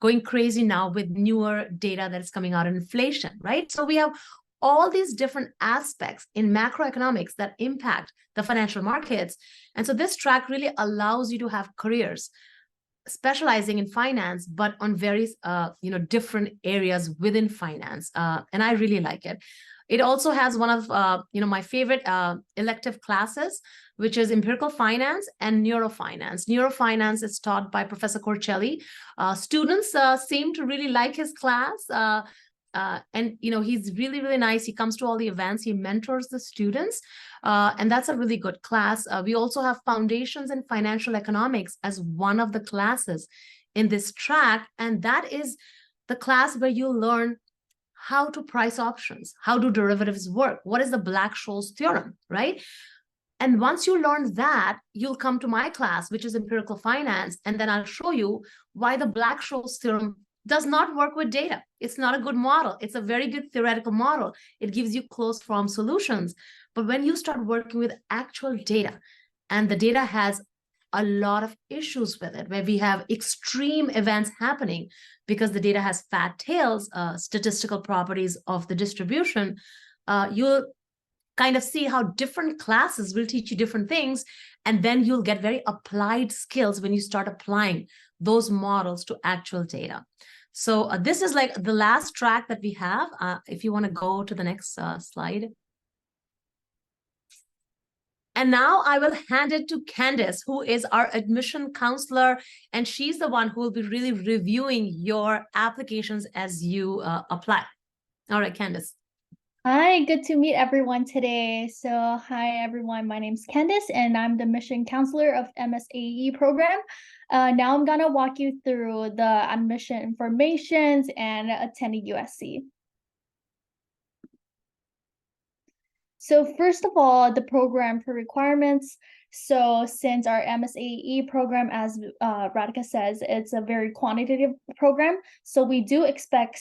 going crazy now with newer data that is coming out in inflation, right? So we have all these different aspects in macroeconomics that impact the financial markets. And so this track really allows you to have careers specializing in finance, but on various different areas within finance. And I really like it. It also has one of my favorite elective classes, which is empirical finance and neurofinance. Neurofinance is taught by Professor Corcelli. Students seem to really like his class. And he's really, really nice. He comes to all the events. He mentors the students. And that's a really good class. We also have Foundations in Financial Economics as one of the classes in this track. And that is the class where you learn how to price options. How do derivatives work? What is the Black-Scholes theorem, right? And once you learn that, you'll come to my class, which is empirical finance. And then I'll show you why the Black-Scholes theorem does not work with data. It's not a good model. It's a very good theoretical model. It gives you closed form solutions. But when you start working with actual data, and the data has a lot of issues with it, where we have extreme events happening because the data has fat tails, statistical properties of the distribution, you'll kind of see how different classes will teach you different things. And then you'll get very applied skills when you start applying those models to actual data. So this is like the last track that we have. If you want to go to the next slide. And now I will hand it to Candice, who is our admission counselor, and she's the one who will be really reviewing your applications as you apply. All right, Candice. Hi, good to meet everyone today. So hi, everyone. My name's Candice, and I'm the admission counselor of MSAE program. Now I'm going to walk you through the admission informations and attending USC. So first of all, the program for requirements. So since our MSAE program, as Radhika says, it's a very quantitative program. So we do expect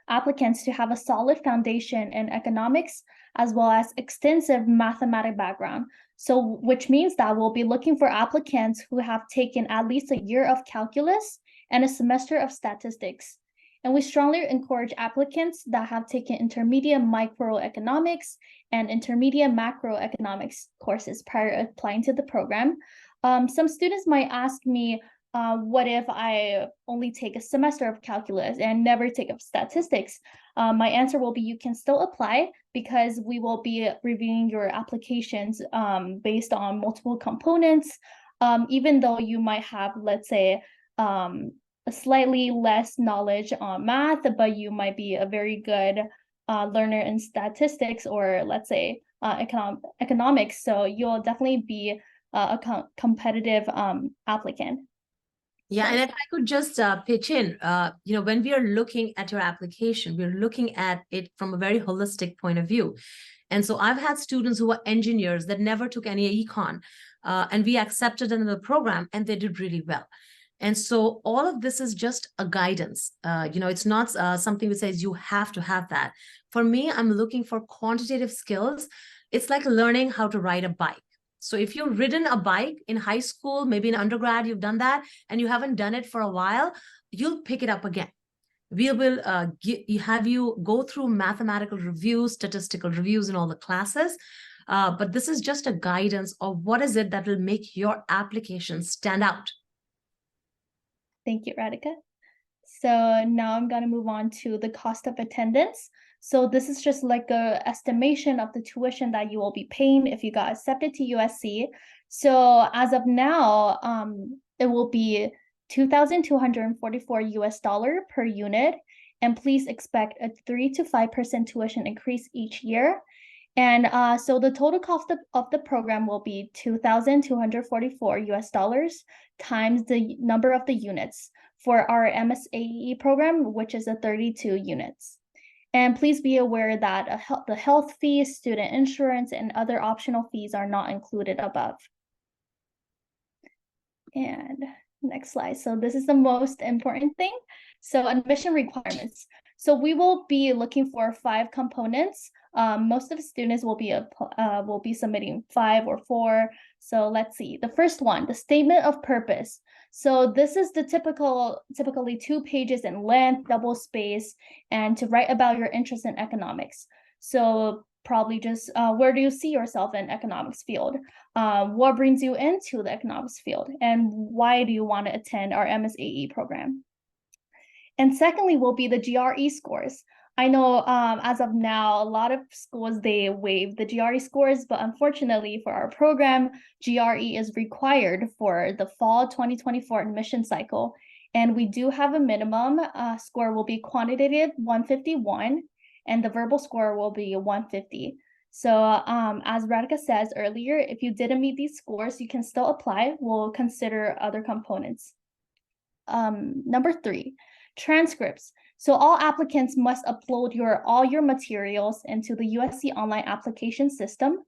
applicants to have a solid foundation in economics, as well as extensive mathematics background. So which means that we'll be looking for applicants who have taken at least a year of calculus and a semester of statistics. And we strongly encourage applicants that have taken intermediate microeconomics and intermediate macroeconomics courses prior to applying to the program. Some students might ask me, what if I only take a semester of calculus and never take up statistics? My answer will be you can still apply, because we will be reviewing your applications based on multiple components, even though you might have, let's say, a slightly less knowledge on math, but you might be a very good learner in statistics, or let's say economics. So you'll definitely be a competitive applicant. Yeah, and if I could just pitch in, when we are looking at your application, we're looking at it from a very holistic point of view. And so I've had students who are engineers that never took any econ, and we accepted them in the program, and they did really well. And so all of this is just a guidance. It's not something that says you have to have that. For me, I'm looking for quantitative skills. It's like learning how to ride a bike. So if you've ridden a bike in high school, maybe in undergrad, you've done that, and you haven't done it for a while, you'll pick it up again. We will have you go through mathematical reviews, statistical reviews in all the classes. But this is just a guidance of what is it that will make your application stand out. Thank you, Radhika. So now I'm going to move on to the cost of attendance. So this is just like a estimation of the tuition that you will be paying if you got accepted to USC. So as of now, it will be $2,244 US per unit. And please expect a 3 to 5% tuition increase each year. And so the total cost of the program will be $2,244 US times the number of the units for our MSAE program, which is 32 units. And please be aware that the health fees, student insurance, and other optional fees are not included above. And next slide. So this is the most important thing. So admission requirements. So we will be looking for 5 components. Most of the students will be submitting 5 or 4. So let's see. The first one, the statement of purpose. So this is the typically 2 pages in length, double space, and to write about your interest in economics. So probably just where do you see yourself in economics field? What brings you into the economics field? And why do you want to attend our MSAE program? And secondly will be the GRE scores. I know as of now, a lot of schools, they waive the GRE scores, but unfortunately for our program, GRE is required for the fall 2024 admission cycle. And we do have a minimum score will be quantitative 151, and the verbal score will be 150. So as Radhika says earlier, if you didn't meet these scores, you can still apply. We'll consider other components. Number 3, transcripts. So all applicants must upload all your materials into the USC online application system.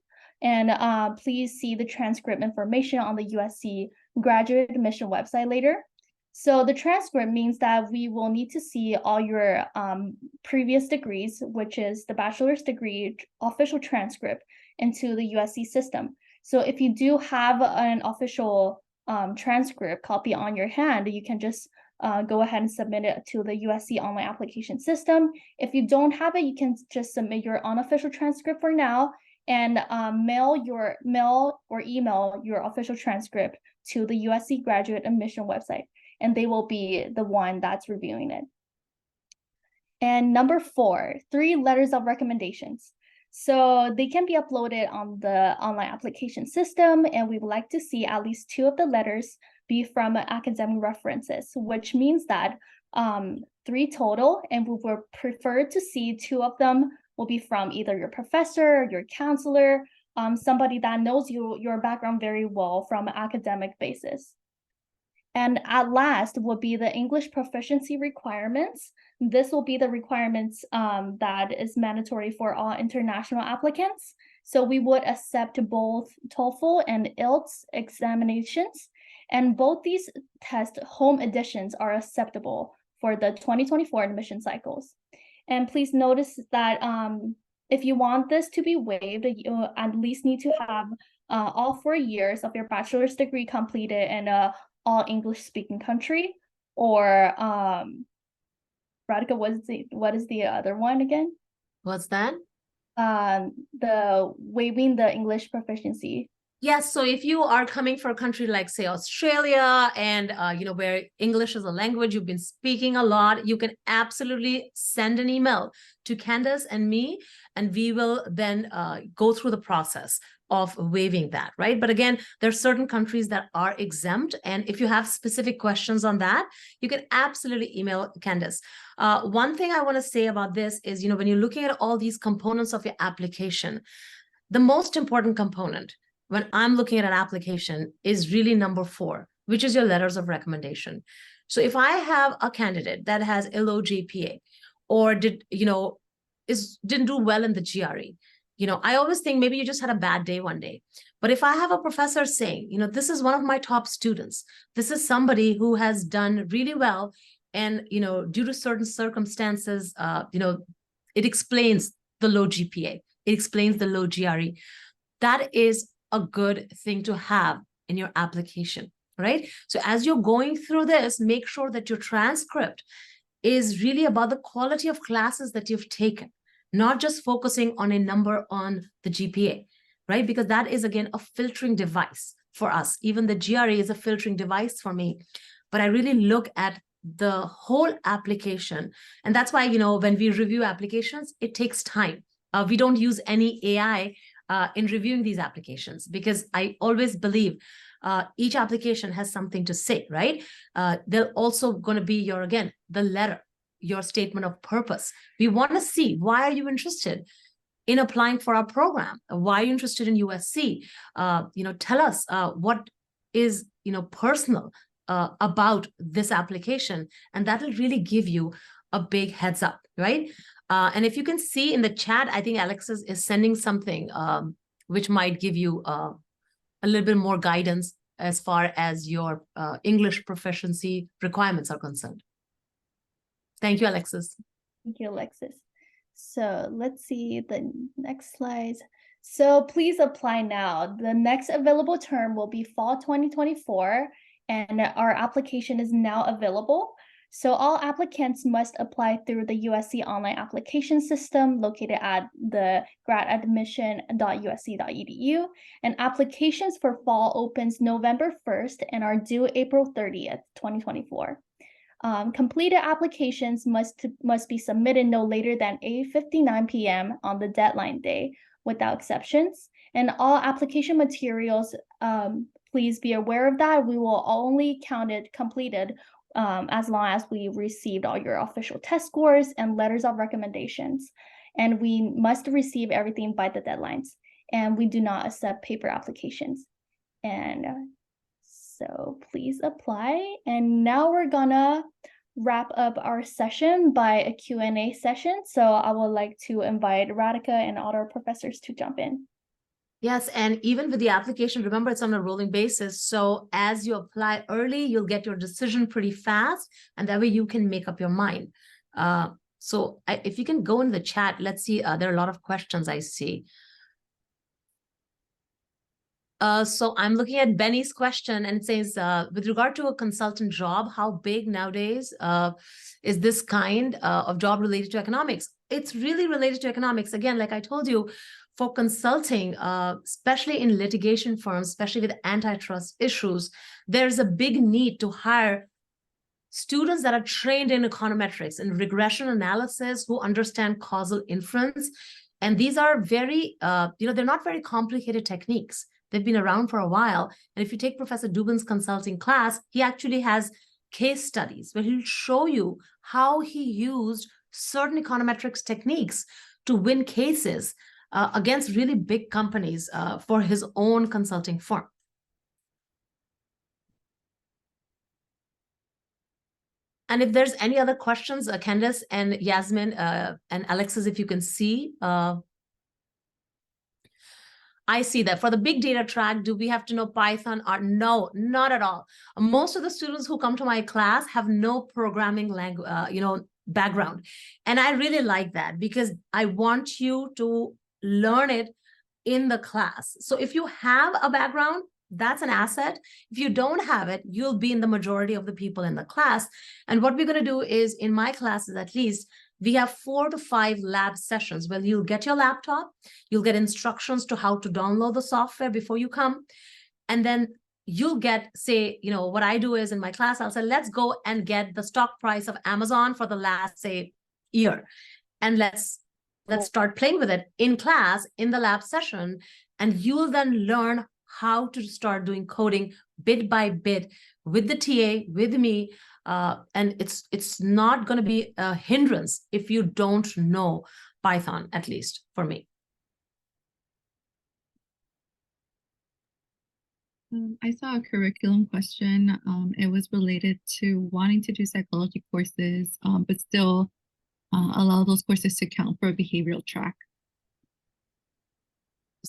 And please see the transcript information on the USC graduate admission website later. So the transcript means that we will need to see all your previous degrees, which is the bachelor's degree official transcript, into the USC system. So if you do have an official transcript copy on your hand, you can just go ahead and submit it to the USC online application system. If you don't have it, you can just submit your unofficial transcript for now, and mail or email your official transcript to the USC graduate admission website, and they will be the one that's reviewing it. And number 4, 3 letters of recommendations. So they can be uploaded on the online application system, and we would like to see at least 2 of the letters be from academic references, which means that 3 total, and we would prefer to see 2 of them will be from either your professor, your counselor, somebody that knows your background very well from an academic basis. And at last would be the English proficiency requirements. This will be the requirements that is mandatory for all international applicants. So we would accept both TOEFL and IELTS examinations, and both these test home editions are acceptable for the 2024 admission cycles. And please notice that if you want this to be waived, you at least need to have all 4 years of your bachelor's degree completed in all English speaking country, or Radhika, what is the other one again? What's that? The waiving the English proficiency. Yes, so if you are coming for a country like, say, Australia, and where English is a language you've been speaking a lot, you can absolutely send an email to Candace and me, and we will then go through the process of waiving that, right? But again, there are certain countries that are exempt, and if you have specific questions on that, you can absolutely email Candace. One thing I want to say about this is, when you're looking at all these components of your application, the most important component when I'm looking at an application is really number 4, which is your letters of recommendation. So if I have a candidate that has a low GPA, or didn't do well in the GRE, I always think maybe you just had a bad day one day. But if I have a professor saying, this is one of my top students, this is somebody who has done really well, and, due to certain circumstances, it explains the low GPA, it explains the low GRE, that is a good thing to have in your application, right? So as you're going through this, make sure that your transcript is really about the quality of classes that you've taken, not just focusing on a number on the GPA, right? Because that is, again, a filtering device for us. Even the GRE is a filtering device for me, but I really look at the whole application. And that's why, when we review applications, it takes time. We don't use any AI in reviewing these applications, because I always believe each application has something to say, right? They're also going to be the letter, your statement of purpose. We want to see, why are you interested in applying for our program? Why are you interested in USC? Tell us what is, personal about this application, and that'll really give you a big heads up, right? And if you can see in the chat, I think Alexis is sending something which might give you a little bit more guidance as far as your English proficiency requirements are concerned. Thank you, Alexis. Thank you, Alexis. So let's see the next slides. So please apply now. The next available term will be fall 2024, and our application is now available. So all applicants must apply through the USC online application system located at the gradadmission.usc.edu. And applications for fall opens November 1st and are due April 30th, 2024. Completed applications must be submitted no later than 8:59 p.m. on the deadline day, without exceptions. And all application materials, please be aware of that. We will only count it completed as long as we received all your official test scores and letters of recommendations. And we must receive everything by the deadlines. And we do not accept paper applications. And so please apply. And now we're gonna wrap up our session by a Q&A session. So I would like to invite Radhika and other professors to jump in. Yes, and even with the application, remember it's on a rolling basis. So as you apply early, you'll get your decision pretty fast, and that way you can make up your mind. If you can go in the chat, let's see, there are a lot of questions I see. So I'm looking at Benny's question, and it says, with regard to a consultant job, how big nowadays is this kind of job related to economics? It's really related to economics. Again, like I told you, for consulting, especially in litigation firms, especially with antitrust issues, there's a big need to hire students that are trained in econometrics and regression analysis, who understand causal inference. And these are very, they're not very complicated techniques. They've been around for a while. And if you take Professor Dubin's consulting class, he actually has case studies where he'll show you how he used certain econometrics techniques to win cases against really big companies for his own consulting firm. And if there's any other questions, Candace and Yasmin and Alexis, if you can see, I see that. For the big data track, do we have to know Python? Or no, not at all. Most of the students who come to my class have no programming language, background. And I really like that, because I want you to learn it in the class. So if you have a background, that's an asset. If you don't have it, you'll be in the majority of the people in the class. And what we're going to do is, in my classes at least, we have 4 to 5 lab sessions where you'll get your laptop, you'll get instructions to how to download the software before you come. And then you'll get, say, what I do is in my class, I'll say, let's go and get the stock price of Amazon for the last, say, year. And let's start playing with it in class, in the lab session. And you'll then learn how to start doing coding bit by bit with the TA, with me. And it's not going to be a hindrance if you don't know Python, at least for me. I saw a curriculum question. It was related to wanting to do psychology courses, but still allow those courses to count for a behavioral track.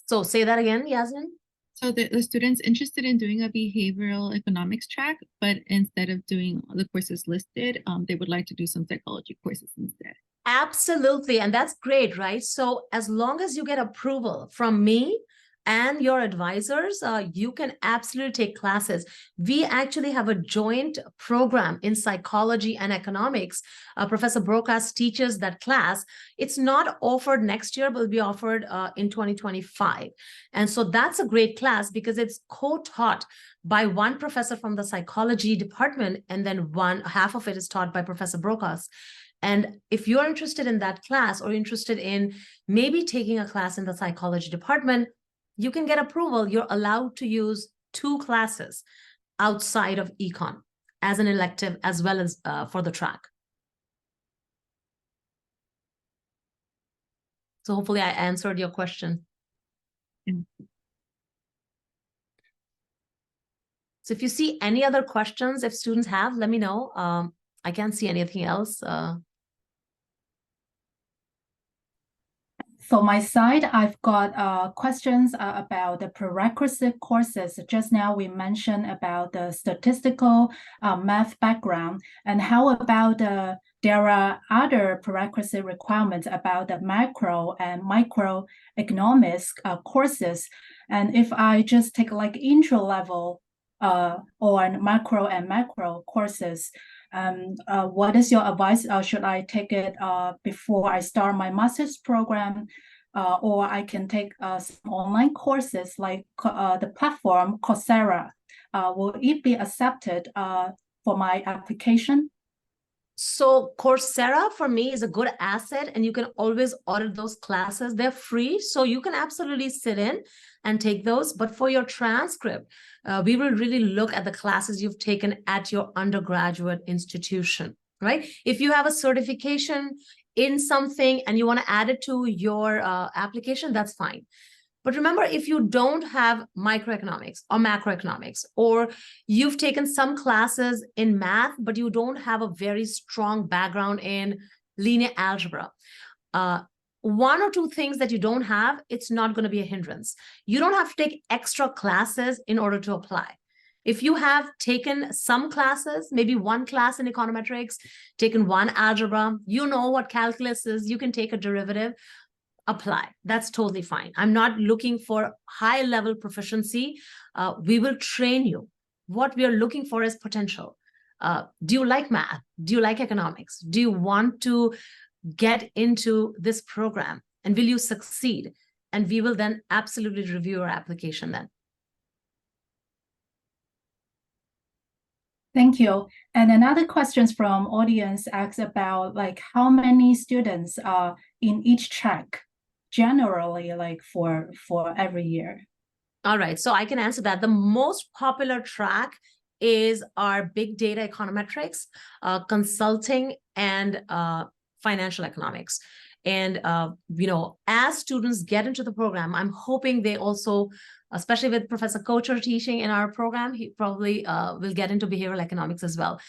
So say that again, Yasmin. So the students interested in doing a behavioral economics track, but instead of doing the courses listed, they would like to do some psychology courses instead. Absolutely. And that's great, right? So as long as you get approval from me and your advisors, you can absolutely take classes. We actually have a joint program in psychology and economics. Professor Brokas teaches that class. It's not offered next year, but will be offered in 2025. And so that's a great class, because it's co-taught by one professor from the psychology department, and then half of it is taught by Professor Brokas. And if you're interested in that class, or interested in maybe taking a class in the psychology department, you can get approval. You're allowed to use 2 classes outside of econ as an elective, as well as for the track. So hopefully I answered your question. Yeah. So if you see any other questions, if students have, let me know. I can't see anything else. For my side, I've got questions about the prerequisite courses. Just now we mentioned about the statistical math background, and how about there are other prerequisite requirements about the macro and microeconomics courses. And if I just take like intro level or macro and macro courses, What is your advice? Should I take it before I start my master's program, or I can take some online courses like the platform Coursera? Will it be accepted for my application? So Coursera for me is a good asset, and you can always order those classes. They're free, so you can absolutely sit in and take those. But for your transcript, we will really look at the classes you've taken at your undergraduate institution, right? If you have a certification in something and you want to add it to your application, that's fine. But remember, if you don't have microeconomics or macroeconomics, or you've taken some classes in math, but you don't have a very strong background in linear algebra, one or two things that you don't have, it's not going to be a hindrance. You don't have to take extra classes in order to apply. If you have taken some classes, maybe one class in econometrics, taken one algebra, you know what calculus is, you can take a derivative, apply. That's totally fine. I'm not looking for high level proficiency. We will train you. What we are looking for is potential. Do you like math? Do you like economics? Do you want to get into this program? And will you succeed? And we will then absolutely review your application then. Thank you. And another question from audience asks about like how many students are in each track, generally like for every year. All right, so I can answer that. The most popular track is our big data econometrics, consulting, and financial economics. And as students get into the program, I'm hoping they also, especially with Professor Kocher teaching in our program, he probably will get into behavioral economics as well.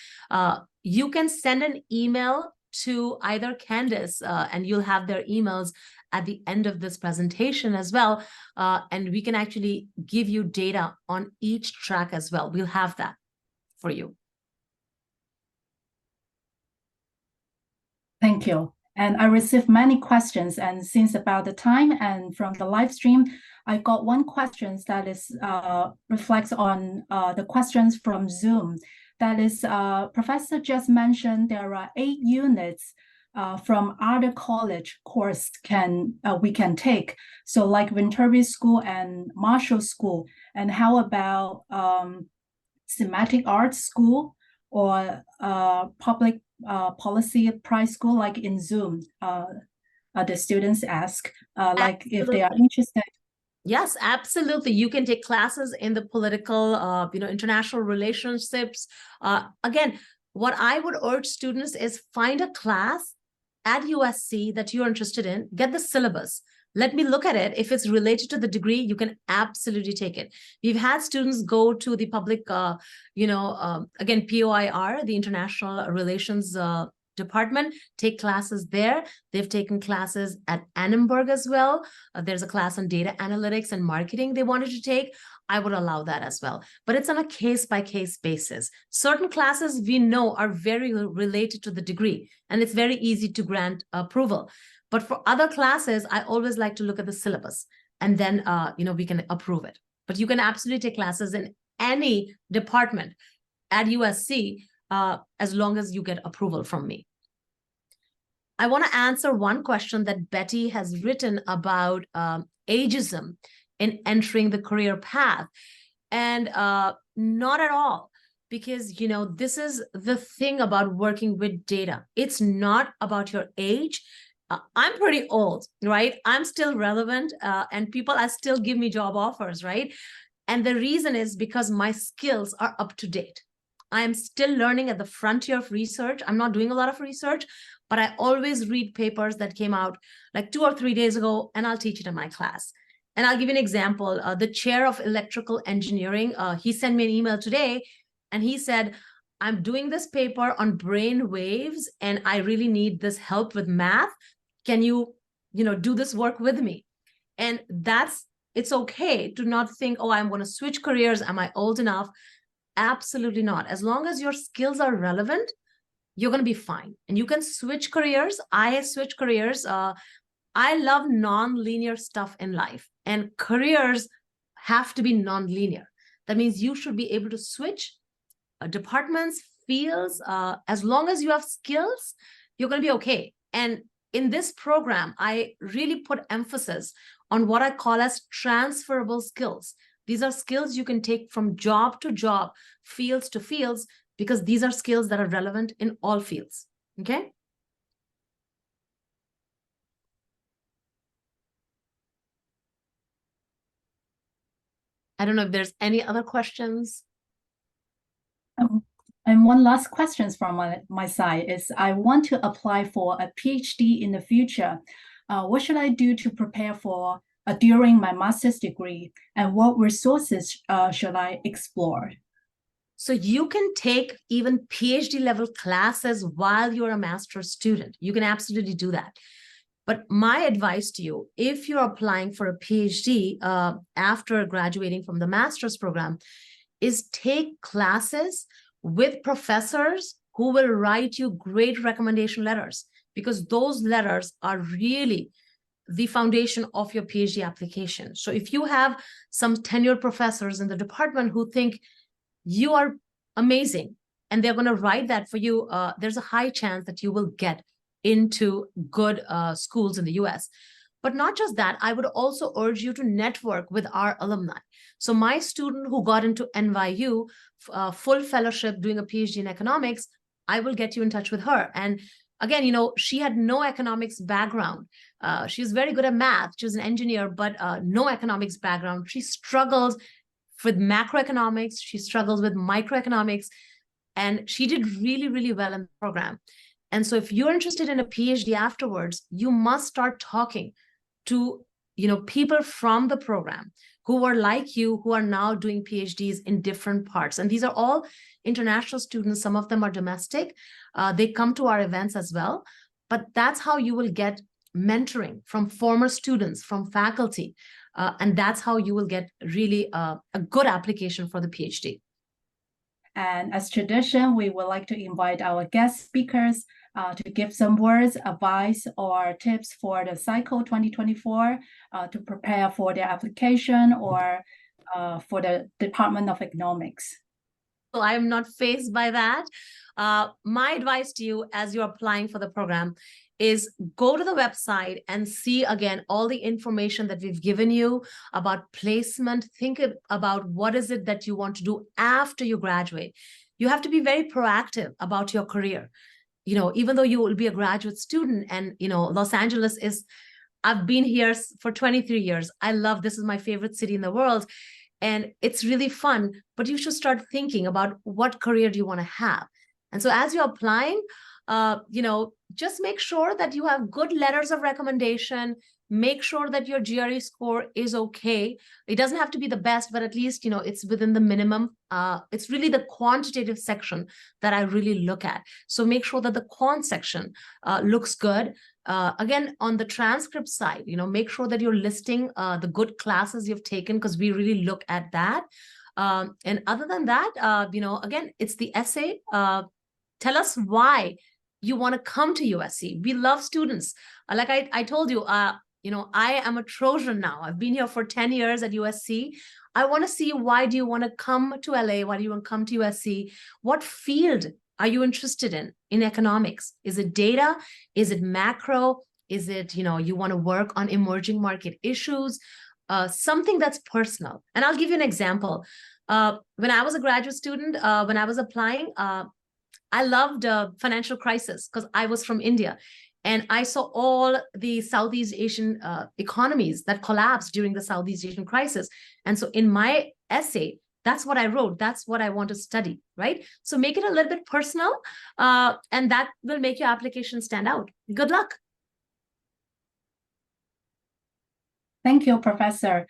You can send an email to either Candice, and you'll have their emails at the end of this presentation as well. And we can actually give you data on each track as well. We'll have that for you. Thank you. And I received many questions, and since about the time and from the live stream, I got one question that is reflects on the questions from Zoom. That is, Professor just mentioned there are 8 units from other college course we can take. So like Viterbi School and Marshall School. And how about Thematic Arts School or Public Policy Prize School, like in Zoom? The students ask, like if they are interested. Yes, absolutely. You can take classes in the political, international relationships. Again, what I would urge students is find a class at USC that you're interested in, get the syllabus. Let me look at it. If it's related to the degree, you can absolutely take it. We've had students go to the public, again, POIR, the International Relations Department, take classes there. They've taken classes at Annenberg as well. There's a class on data analytics and marketing they wanted to take. I would allow that as well. But it's on a case-by-case basis. Certain classes we know are very related to the degree, and it's very easy to grant approval. But for other classes, I always like to look at the syllabus, and then we can approve it. But you can absolutely take classes in any department at USC as long as you get approval from me. I want to answer one question that Betty has written about ageism in entering the career path. And not at all, because, this is the thing about working with data. It's not about your age. I'm pretty old, right? I'm still relevant, and people still give me job offers, right? And the reason is because my skills are up to date. I am still learning at the frontier of research. I'm not doing a lot of research, but I always read papers that came out like 2 or 3 days ago, and I'll teach it in my class. And I'll give you an example. The chair of electrical engineering, he sent me an email today, and he said, I'm doing this paper on brain waves, and I really need this help with math. Can you, do this work with me? And it's okay to not think, oh, I'm going to switch careers. Am I old enough? Absolutely not. As long as your skills are relevant, you're going to be fine. And you can switch careers. I switch careers. I love non-linear stuff in life, and careers have to be non-linear. That means you should be able to switch departments fields, as long as you have skills, you're going to be okay. And in this program, I really put emphasis on what I call as transferable skills. These are skills you can take from job to job, fields to fields, because these are skills that are relevant in all fields. Okay? I don't know if there's any other questions. And one last question from my side is, I want to apply for a PhD in the future. What should I do to prepare for during my master's degree, and what resources should I explore? So you can take even PhD level classes while you're a master's student. You can absolutely do that. But my advice to you, if you're applying for a PhD after graduating from the master's program, is take classes with professors who will write you great recommendation letters, because those letters are really the foundation of your PhD application. So if you have some tenured professors in the department who think you are amazing and they're going to write that for you, there's a high chance that you will get into good schools in the US. But not just that, I would also urge you to network with our alumni. So my student who got into NYU, full fellowship doing a PhD in economics, I will get you in touch with her. And again, she had no economics background. She's very good at math. She was an engineer, but no economics background. She struggles with macroeconomics. She struggles with microeconomics. And she did really, really well in the program. And so if you're interested in a PhD afterwards, you must start talking to people from the program who are like you, who are now doing PhDs in different parts. And these are all international students. Some of them are domestic. They come to our events as well. But that's how you will get mentoring from former students, from faculty. And that's how you will get really a good application for the PhD. And as tradition, we would like to invite our guest speakers to give some words, advice, or tips for the cycle 2024 to prepare for their application or for the Department of Economics. So I am not fazed by that. My advice to you as you're applying for the program is go to the website and see again all the information that we've given you about placement. Think about what is it that you want to do after you graduate. You have to be very proactive about your career. Even though you will be a graduate student, and Los Angeles I've been here for 23 years. I love, this is my favorite city in the world. And it's really fun, but you should start thinking about what career do you want to have. And so as you're applying, just make sure that you have good letters of recommendation. Make sure that your GRE score is okay. It doesn't have to be the best, but at least, it's within the minimum. It's really the quantitative section that I really look at. So make sure that the quant section looks good. Again, on the transcript side, make sure that you're listing the good classes you've taken, because we really look at that. And other than that, again, it's the essay. Tell us why you want to come to USC. We love students. Like I told you, I am a Trojan now. I've been here for 10 years at USC. I want to see, why do you want to come to LA? Why do you want to come to USC? What field are you interested in economics? Is it data? Is it macro? Is it, you want to work on emerging market issues? Something that's personal. And I'll give you an example. When I was a graduate student, when I was applying, I loved financial crisis because I was from India. And I saw all the Southeast Asian economies that collapsed during the Southeast Asian crisis. And so in my essay, that's what I wrote. That's what I want to study, right? So make it a little bit personal, and that will make your application stand out. Good luck. Thank you, Professor.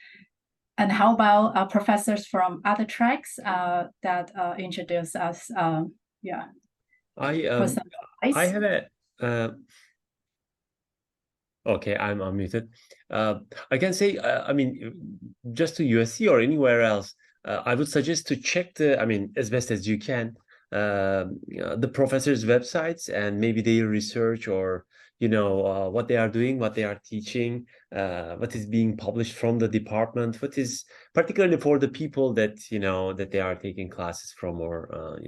And how about professors from other tracks that introduce us? Yeah. I have a okay, I'm unmuted. I can say, just to USC or anywhere else, I would suggest to check as best as you can, the professors' websites and maybe their research or what they are doing, what they are teaching, what is being published from the department, what is particularly for the people that, that they are taking classes from, or,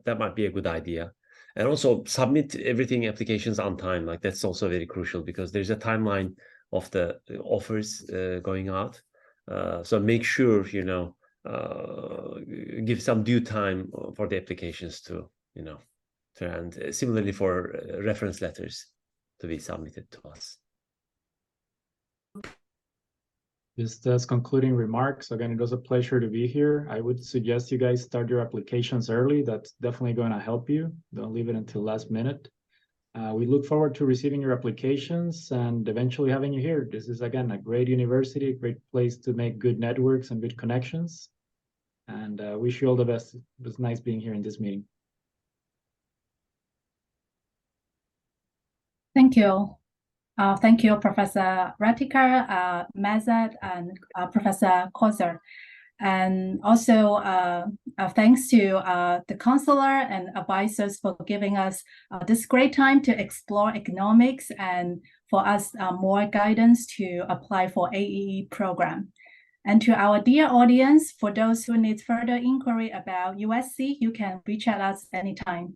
that might be a good idea. And also submit everything, applications on time. Like that's also very crucial because there's a timeline of the offers going out. So make sure, give some due time for the applications to, and similarly for reference letters to be submitted to us. Just as concluding remarks, again, it was a pleasure to be here. I would suggest you guys start your applications early. That's definitely going to help you. Don't leave it until last minute. We look forward to receiving your applications and eventually having you here. This is, again, a great university, a great place to make good networks and good connections. And wish you all the best. It was nice being here in this meeting. Thank you. Thank you, Professor Ratiker, Mazat, and Professor Kozer. And also thanks to the counselor and advisors for giving us this great time to explore economics and for us more guidance to apply for AEE program. And to our dear audience, for those who need further inquiry about USC, you can reach out us anytime.